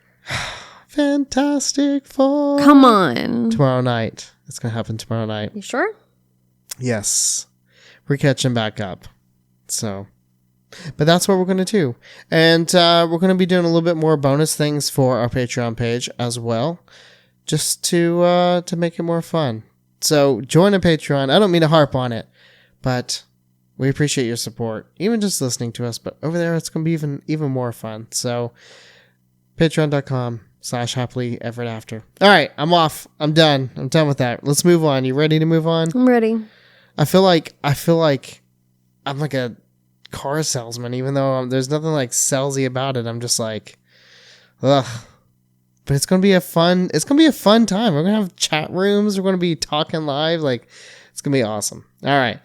Fantastic Four. Come on. Tomorrow night. It's going to happen tomorrow night. You sure? Yes. We're catching back up. So, but that's what we're going to do. And we're going to be doing a little bit more bonus things for our Patreon page as well, just to make it more fun. So join a Patreon. I don't mean to harp on it, but we appreciate your support, even just listening to us. But over there, it's going to be even more fun. So patreon.com/happilyeverafter. All right, I'm off. I'm done. I'm done with that. Let's move on. You ready to move on? I'm ready. I feel like I'm like a car salesman, even though there's nothing like salesy about it. I'm just like, ugh. But it's gonna be a fun time. We're gonna have chat rooms. We're gonna be talking live. Like, it's gonna be awesome. All right.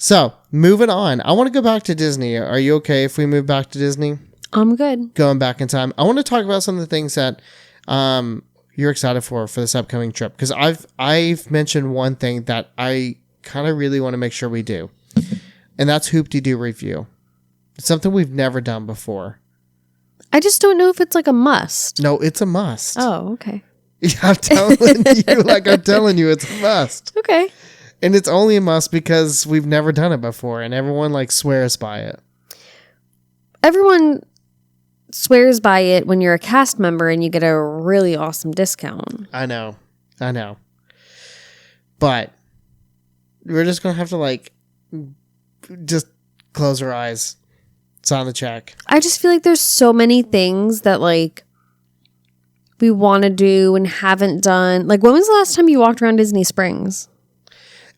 So moving on. I want to go back to Disney. Are you okay if we move back to Disney? I'm good. Going back in time. I want to talk about some of the things that you're excited for this upcoming trip. Because I've mentioned one thing that I kind of really want to make sure we do. And that's Hoop-Dee-Doo review. It's something we've never done before. I just don't know if it's like a must. No, it's a must. Oh, okay. Yeah, I'm telling you, it's a must. Okay. And it's only a must because we've never done it before, and everyone like swears by it. Everyone swears by it when you're a cast member and you get a really awesome discount. I know. But we're just going to have to like just close our eyes. It's on the check. I just feel like there's so many things that like we want to do and haven't done. Like, when was the last time you walked around Disney Springs?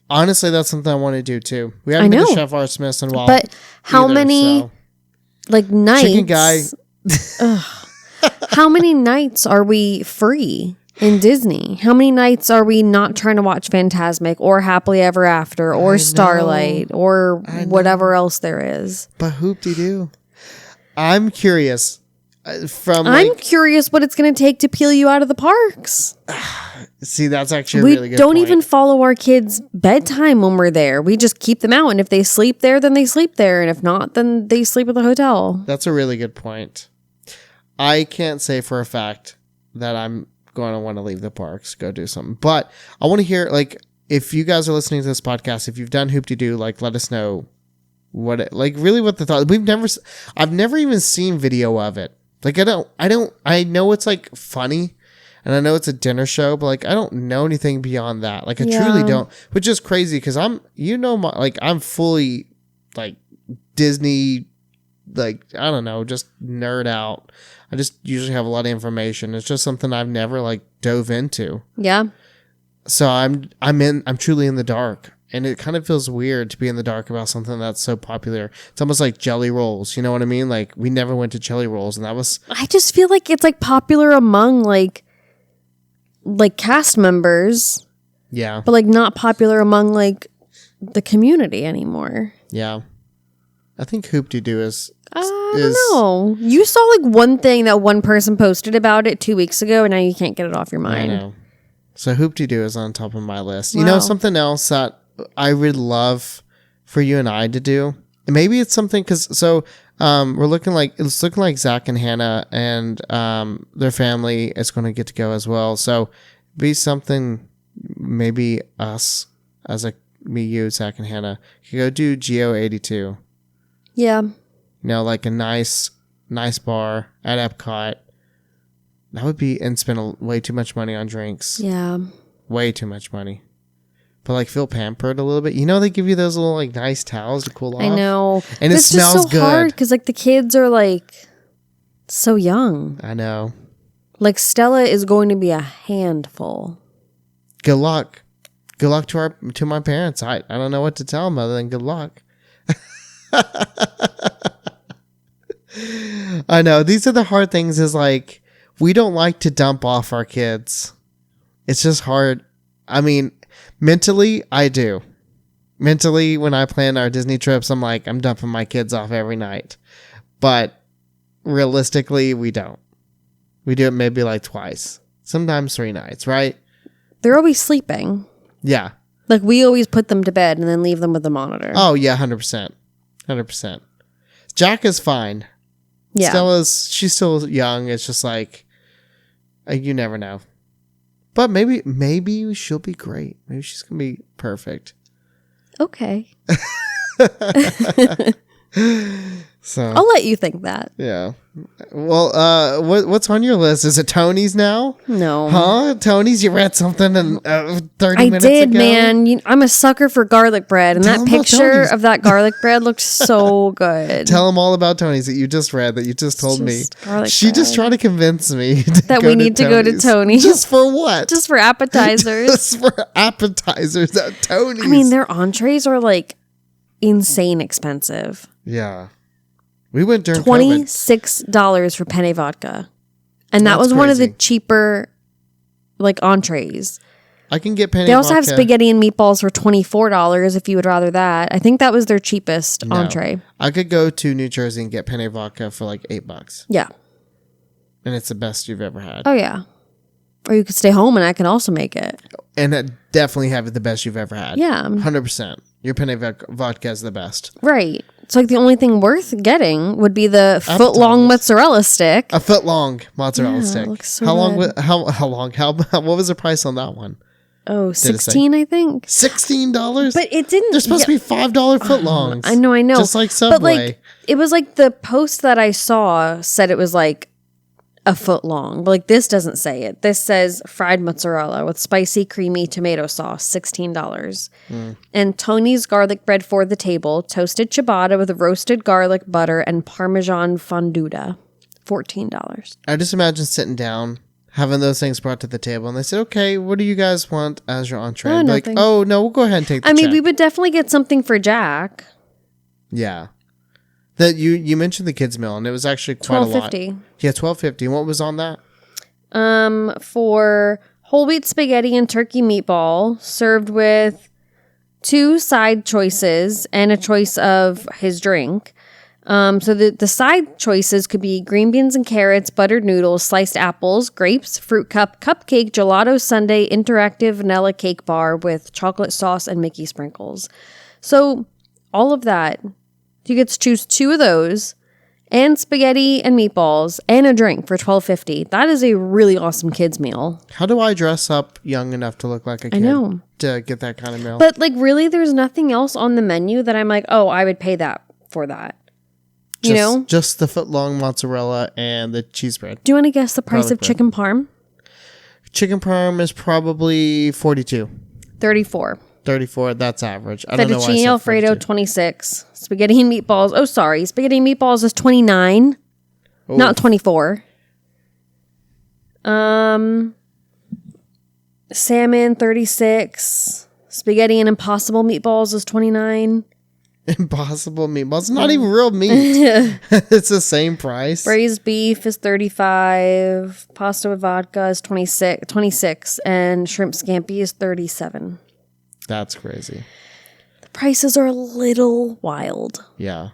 Honestly, that's something I want to do too. We haven't been to Chef R. Smith's in a while. But how many like nights? Chicken Guy. How many nights are we free in Disney? How many nights are we not trying to watch Fantasmic or Happily Ever After or Starlight or whatever else there is? But Hoop-Dee-Doo. I'm curious. I'm curious what it's going to take to peel you out of the parks. See, that's actually a really good point. We don't even follow our kids' bedtime when we're there. We just keep them out. And if they sleep there, then they sleep there. And if not, then they sleep at the hotel. That's a really good point. I can't say for a fact that I'm going to want to leave the parks, go do something. But I want to hear, like, if you guys are listening to this podcast, if you've done Hoop-Dee-Doo, like, let us know what the thought. I've never even seen video of it. Like, I know it's like funny and I know it's a dinner show, but like, I don't know anything beyond that. Like, I truly don't, which is crazy because I'm fully like Disney, like, I don't know, just nerd out. I just usually have a lot of information. It's just something I've never like dove into. Yeah. So I'm truly in the dark. And it kind of feels weird to be in the dark about something that's so popular. It's almost like Jelly Rolls. You know what I mean? Like, we never went to Jelly Rolls, and that was... I just feel like it's, like, popular among, like cast members. Yeah. But, like, not popular among, like, the community anymore. Yeah. I think Hoop-Dee-Doo is... I don't know. You saw, like, one thing that one person posted about it 2 weeks ago, and now you can't get it off your mind. I know. So Hoop-Dee-Doo is on top of my list. Wow. You know, something else that I would love for you and I to do. And maybe it's something because it's looking like Zach and Hannah and their family is going to get to go as well. So be something maybe us as you, Zach and Hannah could go do Geo 82. Yeah. You know, like a nice bar at Epcot. That would be and spend way too much money on drinks. Yeah. Way too much money. But like feel pampered a little bit. You know, they give you those little like nice towels to cool off. I know. And it smells just so good. Hard because like the kids are like so young. I know. Like Stella is going to be a handful. Good luck. Good luck to my parents. I don't know what to tell them other than good luck. I know. These are the hard things is like we don't like to dump off our kids. It's just hard. I mean, mentally, I do. Mentally, when I plan our Disney trips, I'm like, I'm dumping my kids off every night. But realistically, we don't. We do it maybe like twice. Sometimes 3 nights, right? They're always sleeping. Yeah. Like, we always put them to bed and then leave them with the monitor. Oh, yeah, 100%. 100%. Jack is fine. Yeah. She's still young. It's just like, you never know. But maybe she'll be great. Maybe she's going to be perfect. Okay. So I'll let you think that. Yeah. Well, what's on your list? Is it Tony's now? No. Huh? Tony's? You read something in 30 minutes ago? I did, man. I'm a sucker for garlic bread, and that picture of that garlic bread looked so good. Tell them all about Tony's that you just read, that you just told me. She bread. Just tried to convince me that we need to go to Tony's. Just for what? Just for appetizers. Just for appetizers at Tony's. I mean, their entrees are like insane expensive. Yeah. We went during $26 for penne vodka. And that was crazy. One of the cheaper like entrees. I can get penne They also have vodka. spaghetti and meatballs for $24 if you would rather that. I think that was their cheapest entree. I could go to New Jersey and get penne vodka for like $8. Yeah. And it's the best you've ever had. Oh, yeah. Or you could stay home and I can also make it. And definitely have it the best you've ever had. Yeah. 100%. Your penne vodka is the best. Right. It's like the only thing worth getting would be the foot-long mozzarella stick. A foot-long mozzarella stick. Looks so how long? good. How long? What was the price on that one? Oh, 16, I think. $16? But it didn't. They're supposed to be $5 footlongs. I know. Just like Subway. But like, it was like the post that I saw said it was like a foot long. But like this doesn't say it. This says fried mozzarella with spicy, creamy tomato sauce, $16. And Tony's garlic bread for the table, toasted ciabatta with roasted garlic butter and Parmesan fonduta, $14. I just imagine sitting down, having those things brought to the table, and they said, "Okay, what do you guys want as your entree?" Oh, Like, nothing. "Oh no, we'll go ahead and take the I mean, check." we would definitely get something for Jack. Yeah. That you mentioned the kids meal, and it was actually quite a lot. $12.50. Yeah, $12.50. What was on that? For whole wheat spaghetti and turkey meatball, served with 2 side choices and a choice of his drink. So the side choices could be green beans and carrots, buttered noodles, sliced apples, grapes, fruit cup, cupcake, gelato sundae, interactive vanilla cake bar with chocolate sauce and Mickey sprinkles. So all of that, you get to choose 2 of those, and spaghetti and meatballs and a drink for $12.50. That is a really awesome kids meal. How do I dress up young enough to look like a kid? I know. To get that kind of meal. But like really, there's nothing else on the menu that I'm like, oh, I would pay that for that. You know? Just the foot-long mozzarella and the cheese bread. Do you want to guess the price Garlic of bread. chicken parm? Chicken parm is probably 42. $34. 34, that's average. I don't know why I Fettuccine said Alfredo, 42. 26. Spaghetti and meatballs. Oh, sorry. Spaghetti and meatballs is 29. Oh, Not 24. Salmon, 36. Spaghetti and impossible meatballs is 29. Impossible meatballs. It's not even real meat. It's the same price. Braised beef is 35. Pasta with vodka is 26. And shrimp scampi is 37. That's crazy. The prices are a little wild. Yeah.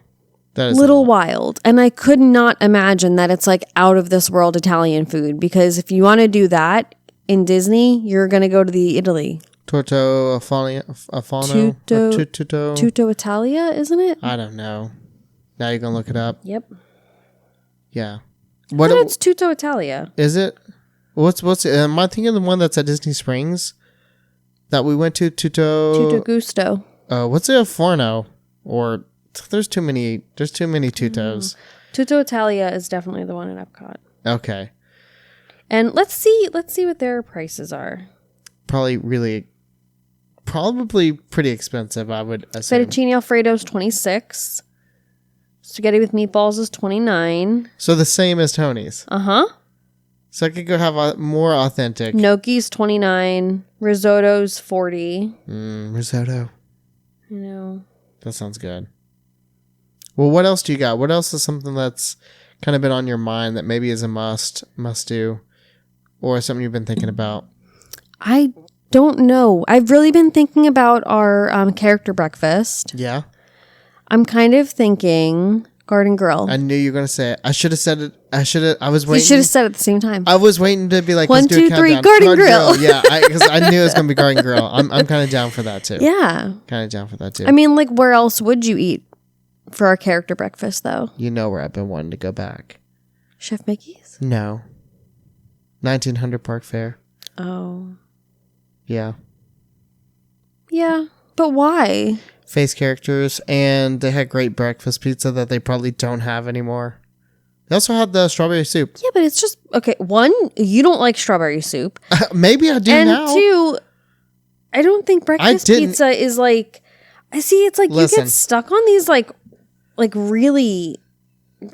That is Little wild. And I could not imagine that it's like out of this world Italian food, because if you want to do that in Disney, you're going to go to the Italy. Torto Afano? Tutto Italia, isn't it? I don't know. Now you're going to look it up. Yep. Yeah. What it's Tutto Italia. Is it? What's am I thinking the one that's at Disney Springs that we went to? Tutto Gusto. What's a Forno? Or there's too many Tutos. Tutto Italia is definitely the one at Epcot. Okay. And let's see what their prices are. Probably pretty expensive, I would assume. Fettuccine Alfredo is 26. Spaghetti with meatballs is 29. So the same as Tony's. Uh-huh. So I could go have a more authentic. Gnocchi's 29. Risotto's 40. Risotto. You know. That sounds good. Well, what else do you got? What else is something that's kind of been on your mind that maybe is a must do, or something you've been thinking about? I don't know. I've really been thinking about our character breakfast. Yeah. I'm kind of thinking Garden Grill. I knew you were going to say it. I should have said it. I was waiting. You should have said it at the same time. I was waiting to be like, 1, let's do 2, a 3, countdown. Garden Grill. Yeah, because I knew it was going to be Garden Grill. I'm kind of down for that too. Yeah. Kind of down for that too. I mean, like, where else would you eat for our character breakfast, though? You know where I've been wanting to go back. Chef Mickey's? No. 1900 Park Fair. Oh. Yeah. Yeah. But why? Face characters, and they had great breakfast pizza that they probably don't have anymore. They also had the strawberry soup. Yeah, but it's just, okay, 1, you don't like strawberry soup. Maybe I do and now. 2, I don't think breakfast pizza is like, I see it's like you get stuck on these like really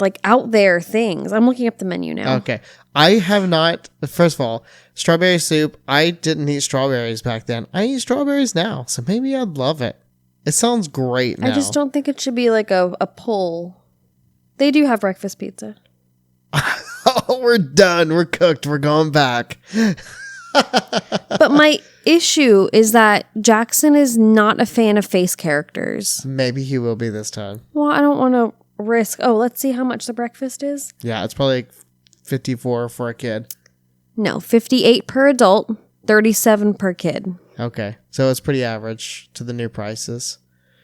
like out there things. I'm looking up the menu now. Okay. I have not, first of all, strawberry soup. I didn't eat strawberries back then. I eat strawberries now, so maybe I'd love it. It sounds great now. I just don't think it should be like a pull. They do have breakfast pizza. Oh, we're done. We're cooked. We're going back. But my issue is that Jackson is not a fan of face characters. Maybe he will be this time. Well, I don't want to risk. Oh, let's see how much the breakfast is. Yeah, it's probably like 54 for a kid. No, 58 per adult, 37 per kid. Okay, so it's pretty average to the new prices.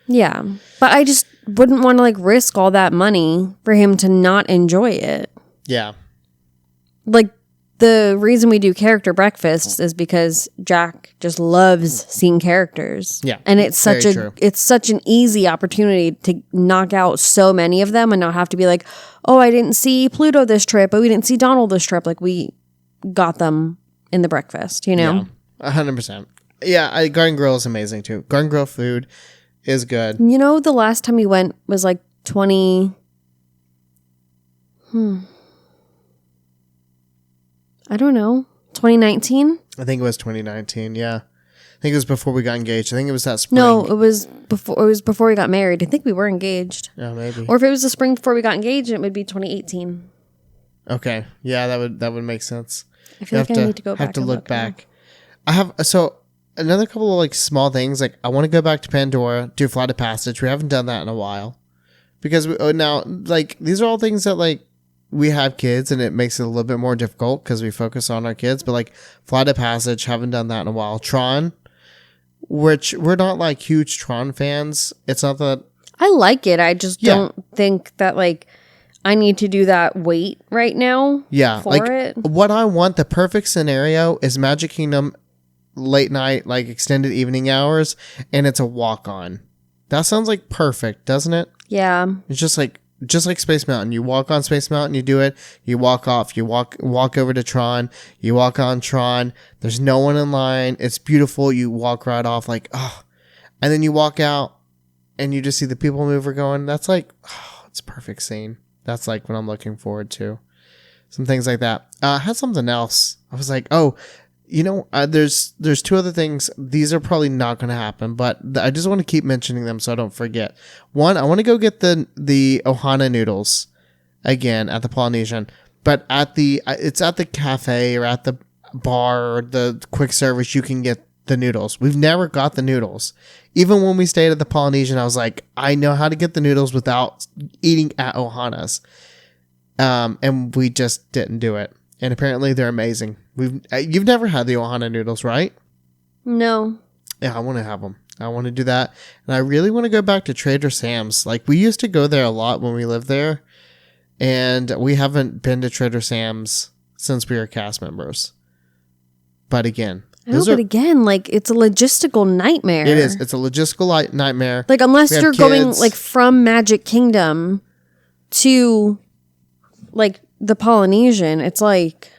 Yeah, but I just wouldn't want to like risk all that money for him to not enjoy it. Yeah. Like the reason we do character breakfasts is because Jack just loves seeing characters. Yeah. And it's such true. it's such an easy opportunity to knock out so many of them and not have to be like, "Oh, I didn't see Pluto this trip, but we didn't see Donald this trip." Like we got them in the breakfast, you know? Yeah, 100%. Yeah, Garden Grill is amazing too. Garden Grill food is good. You know, the last time we went was like 20... I don't know. 2019? I think it was 2019, yeah. I think it was before we got engaged. I think it was that spring. No, it was before we got married. I think we were engaged. Yeah, maybe. Or if it was the spring before we got engaged, it would be 2018. Okay. Yeah, that would make sense. I feel like I need to go back. Have to look back. I have another couple of like small things. Like I want to go back to Pandora, do Flight of Passage. We haven't done that in a while because now like these are all things that like we have kids and it makes it a little bit more difficult because we focus on our kids. But like Flight of Passage, haven't done that in a while. Tron, which we're not like huge Tron fans. It's not that I like it. I just don't think that like I need to do that wait right now. Yeah, for like it. What I want, the perfect scenario is Magic Kingdom late night, like extended evening hours, and it's a walk on. That sounds like perfect, doesn't it? Yeah. It's just like Space Mountain. You walk on Space Mountain, you do it, you walk off, you walk over to Tron, you walk on Tron, there's no one in line, it's beautiful, you walk right off like, oh, and then you walk out and you just see the people mover going. That's like, oh, it's a perfect scene. That's like what I'm looking forward to. Some things like that. I had something else. I was like, oh, you know, there's two other things. These are probably not going to happen, but I just want to keep mentioning them so I don't forget. One, I want to go get the Ohana noodles again at the Polynesian, but it's at the cafe or at the bar or the quick service you can get the noodles. We've never got the noodles. Even when we stayed at the Polynesian, I was like, I know how to get the noodles without eating at Ohana's. And we just didn't do it. And apparently they're amazing. You've never had the Ohana noodles, right? No. Yeah, I want to have them. I want to do that. And I really want to go back to Trader Sam's. Like we used to go there a lot when we lived there. And we haven't been to Trader Sam's since we were cast members. But again, but again, like it's a logistical nightmare. It is. It's a logistical nightmare. Like unless you're going like from Magic Kingdom to like the Polynesian, it's like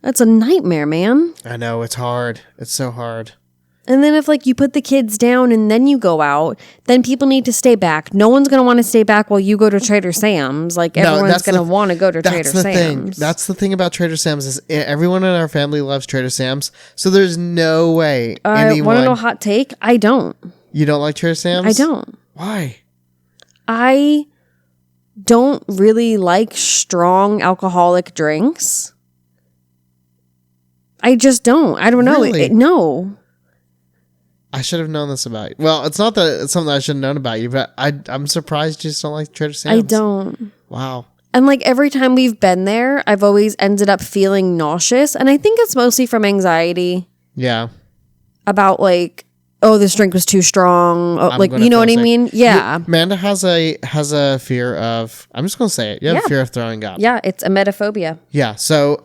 that's a nightmare, man. I know, it's hard. It's so hard. And then if like you put the kids down and then you go out, then people need to stay back. No one's going to want to stay back while you go to Trader Sam's. Like everyone's going to want to go to Trader Sam's. That's the thing about Trader Sam's is everyone in our family loves Trader Sam's. So there's no way anyone... Want to know a hot take? I don't. You don't like Trader Sam's? I don't. Why? I don't really like strong alcoholic drinks. I just don't. I don't know. Really? No. I should have known this about you. Well, it's not that it's something I should have known about you, but I'm surprised you just don't like Trader Sam's. I don't. Wow. And like every time we've been there, I've always ended up feeling nauseous. And I think it's mostly from anxiety. Yeah. About like, oh, this drink was too strong. Oh, like, you know what I mean? Yeah. Amanda has a fear of, I'm just going to say it. You have a fear of throwing up. Yeah. It's emetophobia. Yeah. So,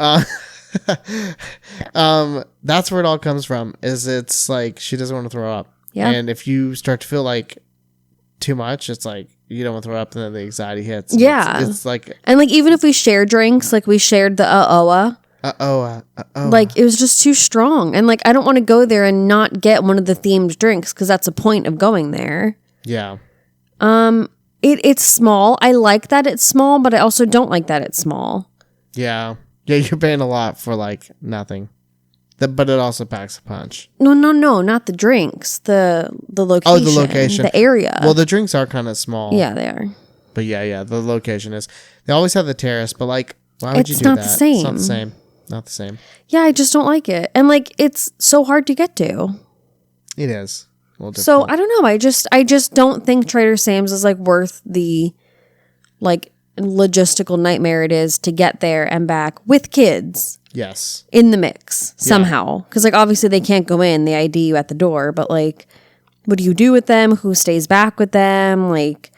that's where it all comes from is it's like she doesn't want to throw up. Yeah. And if you start to feel like too much, it's like you don't want to throw up and then the anxiety hits. Yeah. It's like, and like even if we share drinks, like we shared the like it was just too strong. And like I don't want to go there and not get one of the themed drinks because that's the point of going there. Yeah. It's small. I like that it's small, but I also don't like that it's small. Yeah. Yeah, you're paying a lot for like nothing. But it also packs a punch. No, not the drinks. The location. Oh, the location. The area. Well, the drinks are kind of small. Yeah, they are. But yeah, the location is. They always have the terrace, but like, why would you do that? It's not the same. It's not the same. Not the same. Yeah, I just don't like it. And like it's so hard to get to. It is. A little So difficult. I don't know. I just don't think Trader Sam's is like worth the like logistical nightmare it is to get there and back with kids Yes. in the mix somehow. Because like obviously they can't go in, they ID you at the door, but like what do you do with them? Who stays back with them? Like,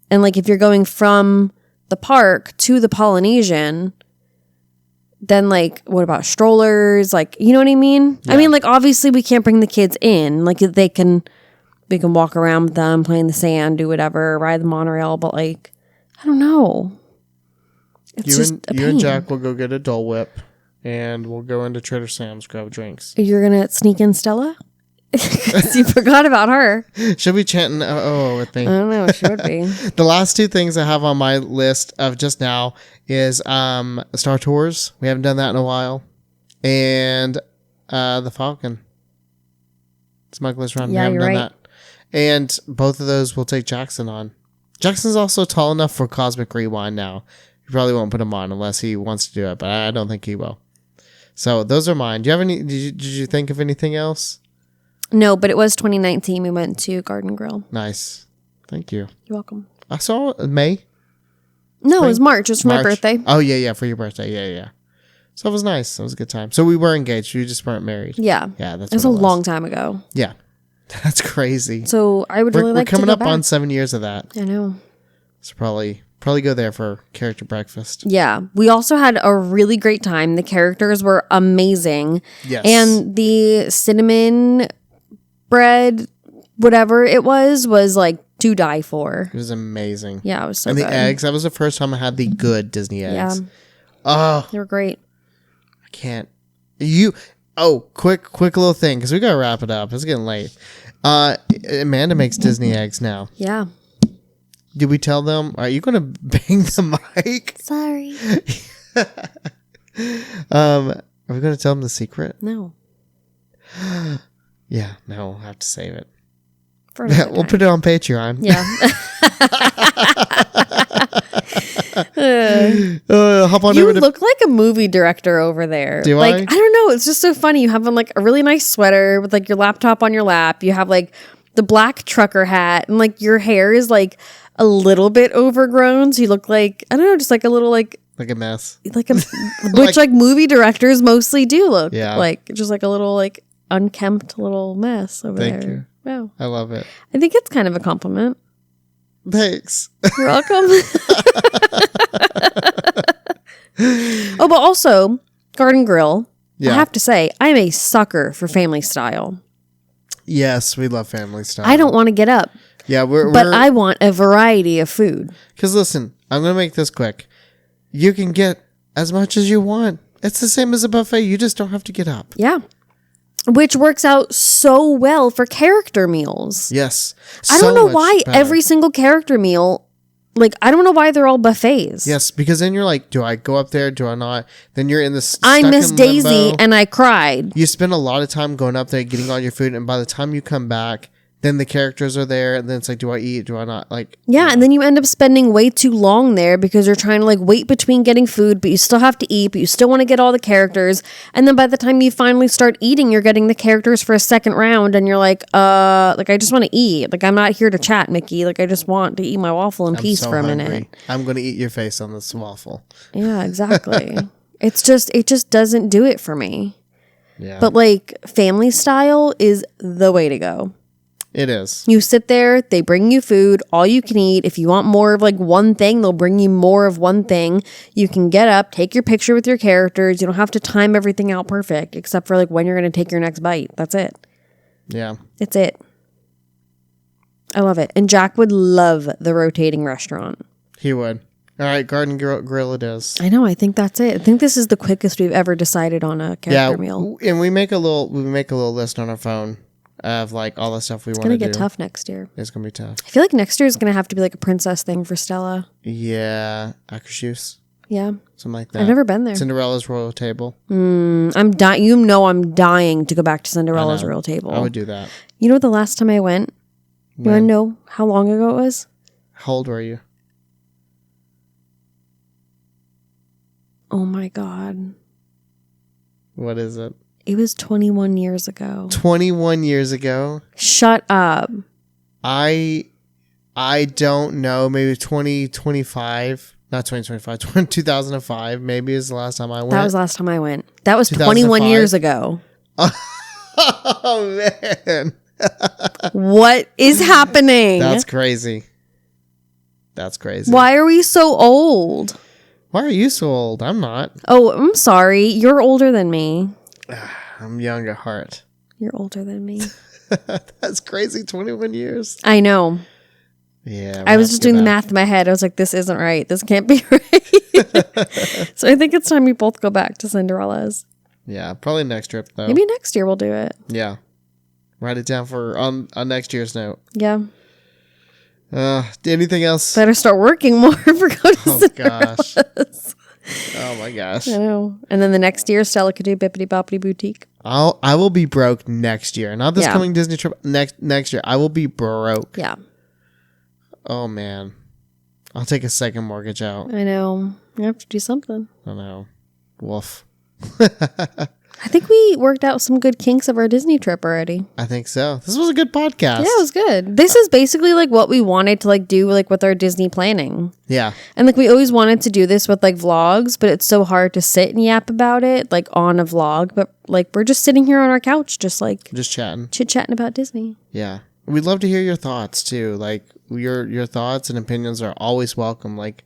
and like if you're going from the park to the Polynesian, then like what about strollers? Like, you know what I mean? Yeah. I mean, like obviously we can't bring the kids in. Like we can walk around with them, play in the sand, do whatever, ride the monorail, but like I don't know. It's just a you and pain. Jack will go get a Dole Whip, and we'll go into Trader Sam's, grab drinks. You're gonna sneak in Stella? 'Cause you forgot about her. She'll be chanting "Oh" with me. I don't know. She would be. The last two things I have on my list of just now is Star Tours. We haven't done that in a while, and the Falcon. Smuggler's Run. Yeah, we haven't you're done right. that. And both of those will take Jackson on. Jackson's also tall enough for Cosmic Rewind now. You probably won't put him on unless he wants to do it, but I don't think he will. So those are mine. Do you have any? Did you think of anything else? No, but it was 2019. We went to Garden Grill. Nice. Thank you. You're welcome. I saw May. No, it was March. It was for my March. birthday. Oh, yeah, for your birthday. Yeah. So it was nice. It was a good time. So we were engaged. We just weren't married. Yeah. Yeah, that's It was what a long time ago. Yeah. That's crazy. So I would really We're like to go coming up back. on 7 years of that. I know. So probably go there for character breakfast. Yeah. We also had a really great time. The characters were amazing. Yes. And the cinnamon bread, whatever it was like to die for. It was amazing. Yeah, it was so and good. the eggs, that was the first time I had the good Disney eggs. Yeah. Oh, They were great. I can't. Quick little thing, because we got to wrap it up. It's getting late. Amanda makes Disney eggs now. Yeah. Did we tell them? Are you going to bang the mic? Sorry. Are we going to tell them the secret? No. Yeah, no, we'll have to save it. For another We'll time. put it on Patreon. Yeah. Hop on You over to. look like a movie director over there. Do like, I? I don't know. It's just so funny. You have on like a really nice sweater with like your laptop on your lap. You have like the black trucker hat and like your hair is like a little bit overgrown. So you look like, I don't know, just like a little like a mess. a, which like movie directors mostly do look Yeah. like just like a little like unkempt little mess over Thank there. you. Wow. I love it. I think it's kind of a compliment. Thanks. You're welcome. Oh, but also Garden Grill. Yeah. I have to say, I'm a sucker for family style. Yes, we love family style. I don't want to get up, Yeah, but I want a variety of food. Because listen, I'm going to make this quick. You can get as much as you want. It's the same as a buffet. You just don't have to get up. Yeah. Which works out so well for character meals. Yes. I don't so know much why better. every single character meal, like, I don't know why they're all buffets. Yes, because then you're like, do I go up there? Do I not? Then you're in this. I stuck miss in Daisy limbo. and I cried. You spend a lot of time going up there, getting all your food, and by the time you come back, then the characters are there, and then it's like, do I eat? Do I not? Like, Yeah, and then you end up spending way too long there because you're trying to like wait between getting food, but you still have to eat, but you still want to get all the characters. And then by the time you finally start eating, you're getting the characters for a second round and you're like I just want to eat. Like I'm not here to chat, Mickey. Like I just want to eat my waffle in I'm peace so for a hungry. minute. I'm going to eat your face on this waffle. Yeah, exactly. It just doesn't do it for me. Yeah. But like family style is the way to go. It is. You sit there, they bring you food, all you can eat. If you want more of like one thing, they'll bring you more of one thing. You can get up, take your picture with your characters. You don't have to time everything out perfect, except for like when you're going to take your next bite. That's it. Yeah. It's it. I love it. And Jack would love the rotating restaurant. He would. All right, Garden Grill it is. I know. I think that's it. I think this is the quickest we've ever decided on a character meal. And we make a little list on our phone of like all the stuff we want to do. It's going to get tough next year. It's gonna be tough. I feel like next year is going to have to be like a princess thing for Stella. Yeah, Akershus, Yeah. something like that. I've never been there. Cinderella's Royal Table. I'm dying. You know, I'm dying to go back to Cinderella's I know. Royal Table. I would do that. You know, the last time I went, you want to When? know how long ago it was? How old were you? Oh my God. What is it? It was 21 years ago. 21 years ago? Shut up. I don't know. Maybe 2025. Not 2025. 2005 maybe is the last time I went. That was the last time I went. That was 21 years ago. Oh, man. What is happening? That's crazy. That's crazy. Why are we so old? Why are you so old? I'm not. Oh, I'm sorry. You're older than me. I'm young at heart. You're older than me. That's crazy. 21 years. I know. Yeah. I was just doing the math in my head. I was like, this isn't right. This can't be right. So I think it's time we both go back to Cinderella's. Yeah, probably next trip, though. Maybe next year we'll do it. Yeah. Write it down for on next year's note. Yeah. Anything else? Better start working more if we're going to Cinderella's. Gosh. Oh my gosh. I know. And then the next year, Stella could do Bippity Boppity Boutique. I will be broke next year. Not this coming Disney trip. Next year. I will be broke. Yeah. Oh man. I'll take a second mortgage out. I know. I have to do something. I know. Woof. I think we worked out some good kinks of our Disney trip already. I think so. This was a good podcast. Yeah, it was good. This is basically like what we wanted to like do like with our Disney planning. Yeah. And like we always wanted to do this with like vlogs, but it's so hard to sit and yap about it like on a vlog. But like we're just sitting here on our couch, just chatting. Chit-chatting about Disney. Yeah. We'd love to hear your thoughts too. Like your thoughts and opinions are always welcome. Like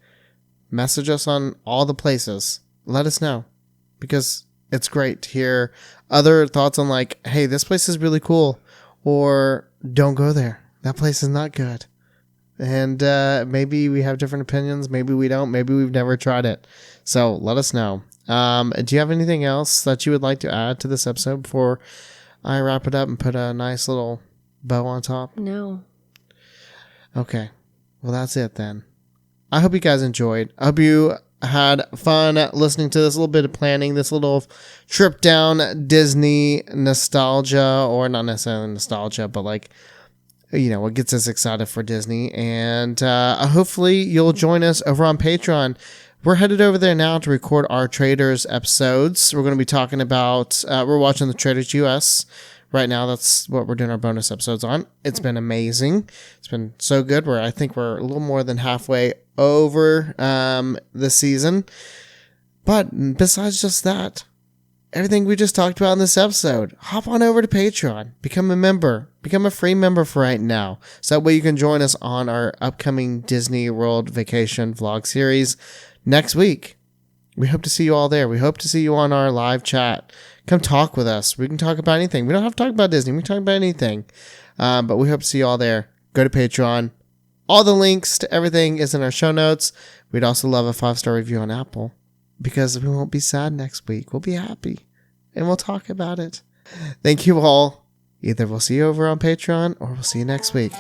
message us on all the places. Let us know. Because it's great to hear other thoughts on like, hey, this place is really cool, or don't go there. That place is not good. And maybe we have different opinions. Maybe we don't. Maybe we've never tried it. So let us know. Do you have anything else that you would like to add to this episode before I wrap it up and put a nice little bow on top? No. Okay. Well, that's it then. I hope you guys enjoyed. I hope you had fun listening to this little bit of planning, this little trip down Disney nostalgia, or not necessarily nostalgia, but like, you know, what gets us excited for Disney. And hopefully you'll join us over on Patreon. We're headed over there now to record our Traders episodes. We're going to be talking about, we're watching the Traders US right now. That's what we're doing our bonus episodes on. It's been amazing. It's been so good. I think we're a little more than halfway over the season. But besides just that, everything we just talked about in this episode, hop on over to Patreon. Become a member. Become a free member for right now. So that way you can join us on our upcoming Disney World vacation vlog series next week. We hope to see you all there. We hope to see you on our live chat. Come talk with us. We can talk about anything. We don't have to talk about Disney. We can talk about anything. But we hope to see you all there. Go to Patreon. All the links to everything is in our show notes. We'd also love a 5-star review on Apple, because we won't be sad next week. We'll be happy, and we'll talk about it. Thank you all. Either we'll see you over on Patreon, or we'll see you next week.